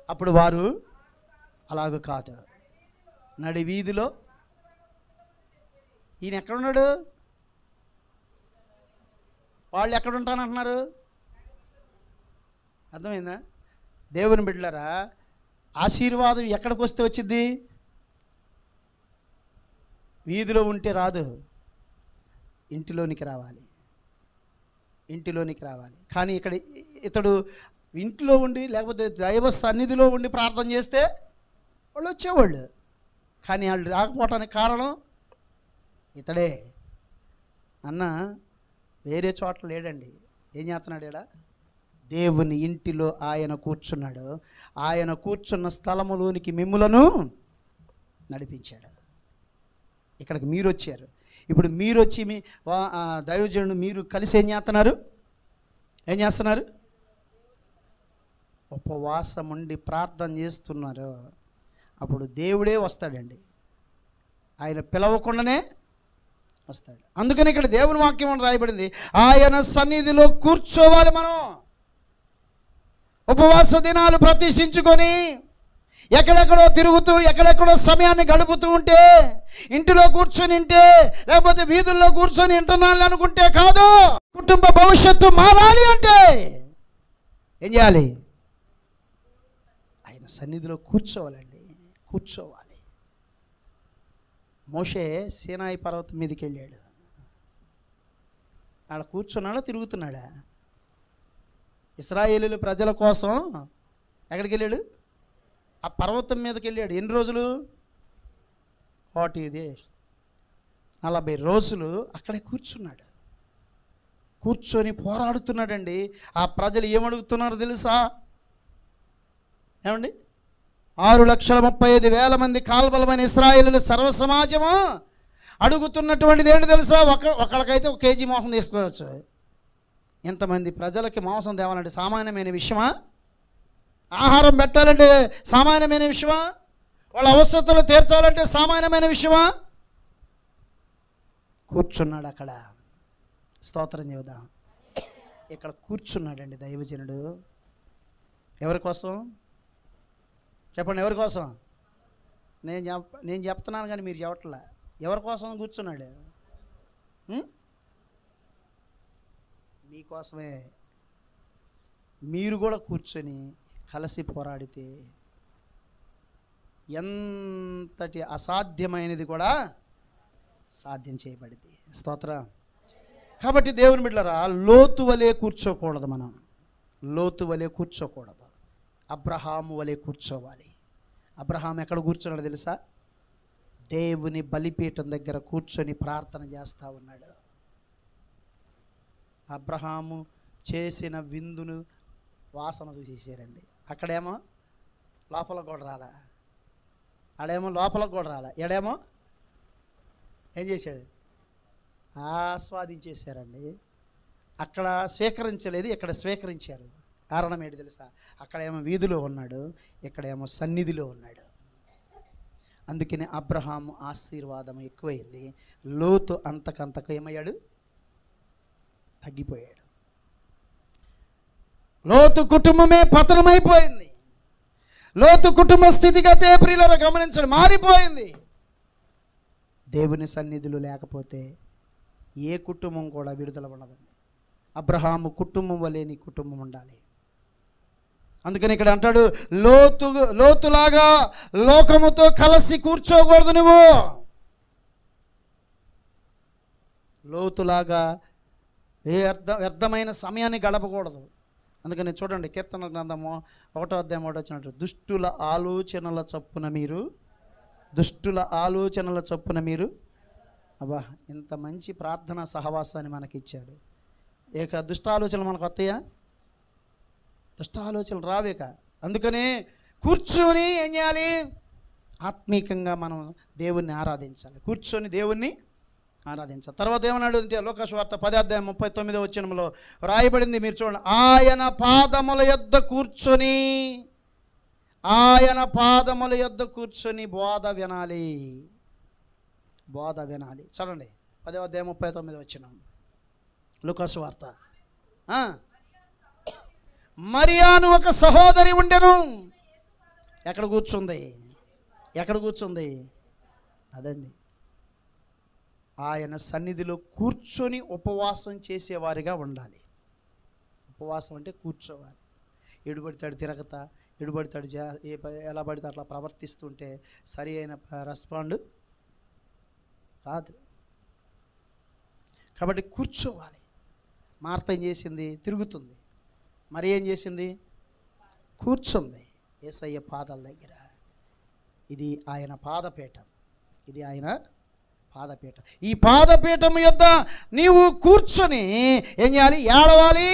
అప్పుడు వారు అలాగ కాదు, నడి వీధిలో. ఈయన ఎక్కడున్నాడు? వాళ్ళు ఎక్కడుంటానంటున్నారు? అర్థమైందా? దేవుని బిడ్డలారా, ఆశీర్వాదం ఎక్కడికి వస్తే వచ్చింది? వీధిలో ఉంటే రాదు, ఇంటిలోనికి రావాలి. కానీ ఇక్కడ ఇతడు ఇంట్లో ఉండి లేకపోతే దైవ సన్నిధిలో ఉండి ప్రార్థన చేస్తే వాళ్ళు వచ్చేవాళ్ళు. కానీ వాళ్ళు రాకపోవటానికి కారణం ఇతడే. అన్న వేరే చోట్ల లేడండి. ఏం చేస్తున్నాడు? ఇక్కడ దేవుని ఇంటిలో ఆయన కూర్చున్నాడు. ఆయన కూర్చున్న స్థలములోనికి మిమ్ములను నడిపించాడు. ఇక్కడికి మీరు వచ్చారు. ఇప్పుడు మీరు వచ్చి మీ దైవజనుడు మీరు కలిసి ఏం చేస్తున్నారు? ఉపవాసం ఉండి ప్రార్థన చేస్తున్నారు. అప్పుడు దేవుడే వస్తాడండి. ఆయన పిలవకుండానే వస్తాడు. అందుకని ఇక్కడ దేవుని వాక్యం అని రాయబడింది, ఆయన సన్నిధిలో కూర్చోవాలి. మనం ఉపవాస దినాలు ప్రతిష్ఠించుకొని ఎక్కడెక్కడో తిరుగుతూ ఎక్కడెక్కడో సమయాన్ని గడుపుతూ ఉంటే, ఇంటిలో కూర్చొని ఉంటే లేకపోతే వీధుల్లో కూర్చొని ఇంటర్నాలు అనుకుంటే కాదు. కుటుంబ భవిష్యత్తు మారాలి అంటే ఏం చేయాలి? ఆయన సన్నిధిలో కూర్చోవాలండి. మోషే సీనాయి పర్వతం మీదకి వెళ్ళాడు. ఆడ కూర్చున్నాడా తిరుగుతున్నాడా? ఇశ్రాయేలీయుల ప్రజల కోసం ఎక్కడికి వెళ్ళాడు? ఆ పర్వతం మీదకి వెళ్ళాడు. ఎన్ని రోజులు? 40 days, 40 రోజులు అక్కడే కూర్చున్నాడు. కూర్చొని పోరాడుతున్నాడండి. ఆ ప్రజలు ఏమడుగుతున్నారో తెలుసా? ఏమండి? 6,35,000 మంది కాల్బలమైన ఇశ్రాయేలు సర్వ సమాజము అడుగుతున్నటువంటిది ఏంటి తెలుసా? ఒకళ్ళకైతే 1 కేజీ మాంసం తీసుకోవచ్చు. ఎంతమంది ప్రజలకి మాంసం తేవాలంటే సామాన్యమైన విషయమా? ఆహారం పెట్టాలంటే సామాన్యమైన విషయమా? వాళ్ళ అవసరతలు తీర్చాలంటే సామాన్యమైన విషయమా? కూర్చున్నాడు అక్కడ. స్తోత్రం చెబుదాం. ఇక్కడ కూర్చున్నాడండి దైవజనుడు. ఎవరి కోసం చెప్పండి? ఎవరి కోసం? నేను చెప్తున్నాను కానీ మీరు చెప్పట్లా. ఎవరి కోసం కూర్చున్నాడు? మీకోసమే. మీరు కూడా కూర్చొని కలిసి పోరాడితే ఎంతటి అసాధ్యమైనది కూడా సాధ్యం చేయబడింది. స్తోత్రం. కాబట్టి దేవుని బిడ్డలారా, లోతు వలె కూర్చోకూడదు. మనం లోతు వలె కూర్చోకూడదు. అబ్రహాము వలె కూర్చోవాలి. అబ్రహాం ఎక్కడ కూర్చున్నాడు తెలుసా? దేవుని బలిపీఠం దగ్గర కూర్చొని ప్రార్థన చేస్తూ ఉన్నాడు. అబ్రహాము చేసిన విందును వాసన చూసేసారండి. అక్కడేమో లోపల కూడా రాలా, ఆడేమో లోపలకు కూడా రాలా, ఎడేమో ఏం చేశాడు? ఆస్వాదించేశారండి. అక్కడ స్వీకరించలేదు, ఇక్కడ స్వీకరించారు. కారణం ఏంటి తెలుసా? అక్కడేమో వీధిలో ఉన్నాడు, ఇక్కడేమో సన్నిధిలో ఉన్నాడు. అందుకని అబ్రహాము ఆశీర్వాదం ఎక్కువైంది. లోతు అంతకంతకు ఏమయ్యాడు? తగ్గిపోయాడు. లోతు కుటుంబమే పతనమైపోయింది. లోతు కుటుంబ స్థితిగతే ప్రియులారా గమనించండి, మారిపోయింది. దేవుని సన్నిధులు లేకపోతే ఏ కుటుంబం కూడా విడుదల ఉండదండి. అబ్రహాము కుటుంబం వలె నీ కుటుంబం ఉండాలి. అందుకని ఇక్కడ అంటాడు, లోతులాగా లోకముతో కలిసి కూర్చోకూడదు. నువ్వు లోతులాగా వ్యర్థమైన సమయాన్ని గడపకూడదు. అందుకని చూడండి, కీర్తన గ్రంథము 1వ అధ్యాయం 1వ వచనం, దుష్టుల ఆలోచనల చొప్పున మీరు అబ్బా, ఇంత మంచి ప్రార్థనా సహవాసాన్ని మనకి ఇచ్చాడు. ఇక దుష్ట ఆలోచనలు మనకు వస్తాయా? దుష్ట ఆలోచనలు రావేక. అందుకని కూర్చొని ఏం చేయాలి? ఆత్మీకంగా మనం దేవుణ్ణి ఆరాధించాలి. కూర్చొని దేవుణ్ణి ఆరాధించాలి. తర్వాత ఏమన్నాడు అంటే లోకా సువార్త 10వ అధ్యాయం 39వ వచనంలో రాయబడింది, మీరు చూడండి. ఆయన పాదముల యొద్ద కూర్చొని బోధ వినాలి. చూడండి 10వ అధ్యాయం 39వ వచనం లోకా సువార్త. మరియాను ఒక సహోదరి ఉండెను. ఎక్కడ కూర్చుంది? అదండి, ఆయన సన్నిధిలో కూర్చొని ఉపవాసం చేసేవారిగా ఉండాలి. ఉపవాసం అంటే కూర్చోవాలి. ఎడుబడితాడు తిరగతా, ఎడుబడితాడు ఎలా పడితే అట్లా ప్రవర్తిస్తుంటే సరి అయిన రెస్పాండ్ రాదు. కాబట్టి కూర్చోవాలి. మార్త ఏం చేసింది? తిరుగుతుంది. మరి ఏం చేసింది? కూర్చుంది యేసయ్య పాదాల దగ్గర. ఇది ఆయన పాదపీఠం. ఈ పాదపీఠం యొద్ద నీవు కూర్చొని ఏం చేయాలి? ఏడవాలి,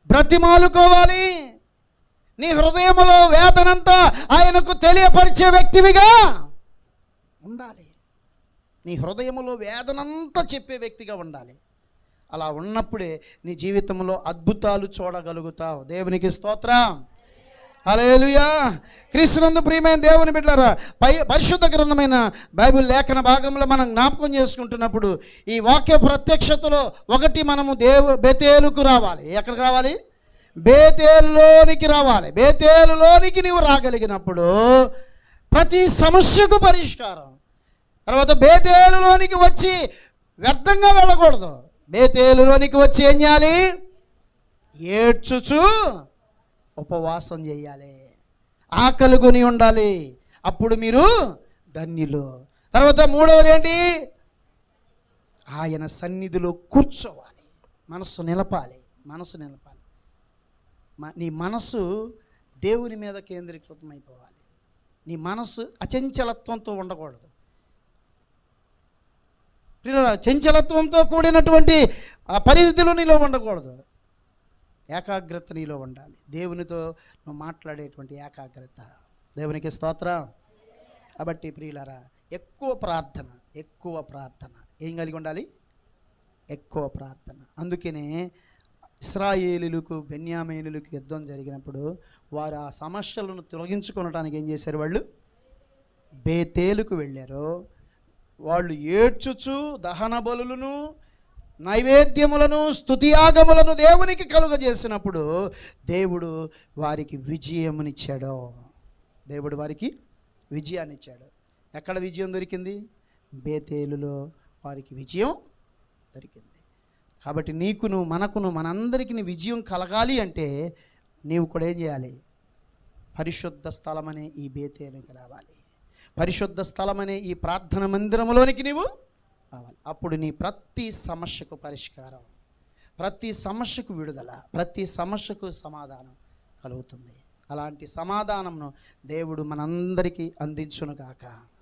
బ్రతిమాలుకోవాలి. నీ హృదయంలో వేదనంతా ఆయనకు తెలియపరిచే వ్యక్తివిగా ఉండాలి. నీ హృదయంలో వేదనంతా చెప్పే వ్యక్తిగా ఉండాలి. అలా ఉన్నప్పుడే నీ జీవితంలో అద్భుతాలు చూడగలుగుతావు. దేవునికి స్తోత్రం. హల్లెలూయా. క్రీస్తునందు ప్రియమైన దేవుని బిడ్డలారా, పరిశుద్ధ గ్రంథమైన బైబిల్ లేఖన భాగంలో మనం జ్ఞాపకం చేసుకుంటున్నప్పుడు ఈ వాక్య ప్రత్యక్షతలో ఒకటి, మనము బేతేలుకు రావాలి. ఎక్కడికి రావాలి? బేతేలులోనికి రావాలి. బేతేలులోనికి నీవు రాగలిగినప్పుడు ప్రతి సమస్యకు పరిష్కారం. తర్వాత బేతేలులోనికి వచ్చి వ్యర్థంగా వెళ్ళకూడదు. బేతేలులోనికి వచ్చి ఏం చేయాలి? ఏడ్చుచు ఉపవాసం చేయాలి. ఆకలి కొని ఉండాలి. అప్పుడు మీరు ధన్యులు. తర్వాత మూడవది ఏంటి? ఆయన సన్నిధిలో కూర్చోవాలి. మనసు నిలపాలి. నీ మనసు దేవుని మీద కేంద్రీకృతం అయిపోవాలి. నీ మనసు అచంచలత్వంతో ఉండకూడదు. చంచలత్వంతో కూడినటువంటి పరిస్థితులు నీలో ఉండకూడదు. ఏకాగ్రత నీలో ఉండాలి. దేవునితో నువ్వు మాట్లాడేటువంటి ఏకాగ్రత. దేవునికి స్తోత్రం. కాబట్టి ప్రియులారా, ఎక్కువ ప్రార్థన ఏం కలిగి ఉండాలి? ఎక్కువ ప్రార్థన. అందుకనే ఇశ్రాయేలీయులకు బెన్యామీనులకు యుద్ధం జరిగినప్పుడు వారు ఆ సమస్యలను తొలగించుకోవడానికి ఏం చేశారు? వాళ్ళు బేతేలుకు వెళ్ళారు. వాళ్ళు ఏడ్చుచు దహన బలులను, నైవేద్యములను, స్తుతియాగములను దేవునికి కలుగజేసినప్పుడు దేవుడు వారికి విజయమునిచ్చాడు. దేవుడు వారికి విజయాన్ని ఇచ్చాడు. ఎక్కడ విజయం దొరికింది? బేతేలులో వారికి విజయం దొరికింది. కాబట్టి నీకును మనకును మనందరికీ విజయం కలగాలి అంటే నీవు కూడా ఏం చేయాలి? పరిశుద్ధ స్థలమనే ఈ బేతేలుకి రావాలి. పరిశుద్ధ స్థలమనే ఈ ప్రార్థన మందిరంలోనికి నీవు రావాలి. అప్పుడు నీ ప్రతి సమస్యకు పరిష్కారం, ప్రతి సమస్యకు విడుదల, ప్రతి సమస్యకు సమాధానం కలుగుతుంది. అలాంటి సమాధానంను దేవుడు మనందరికీ అందించునుగాక.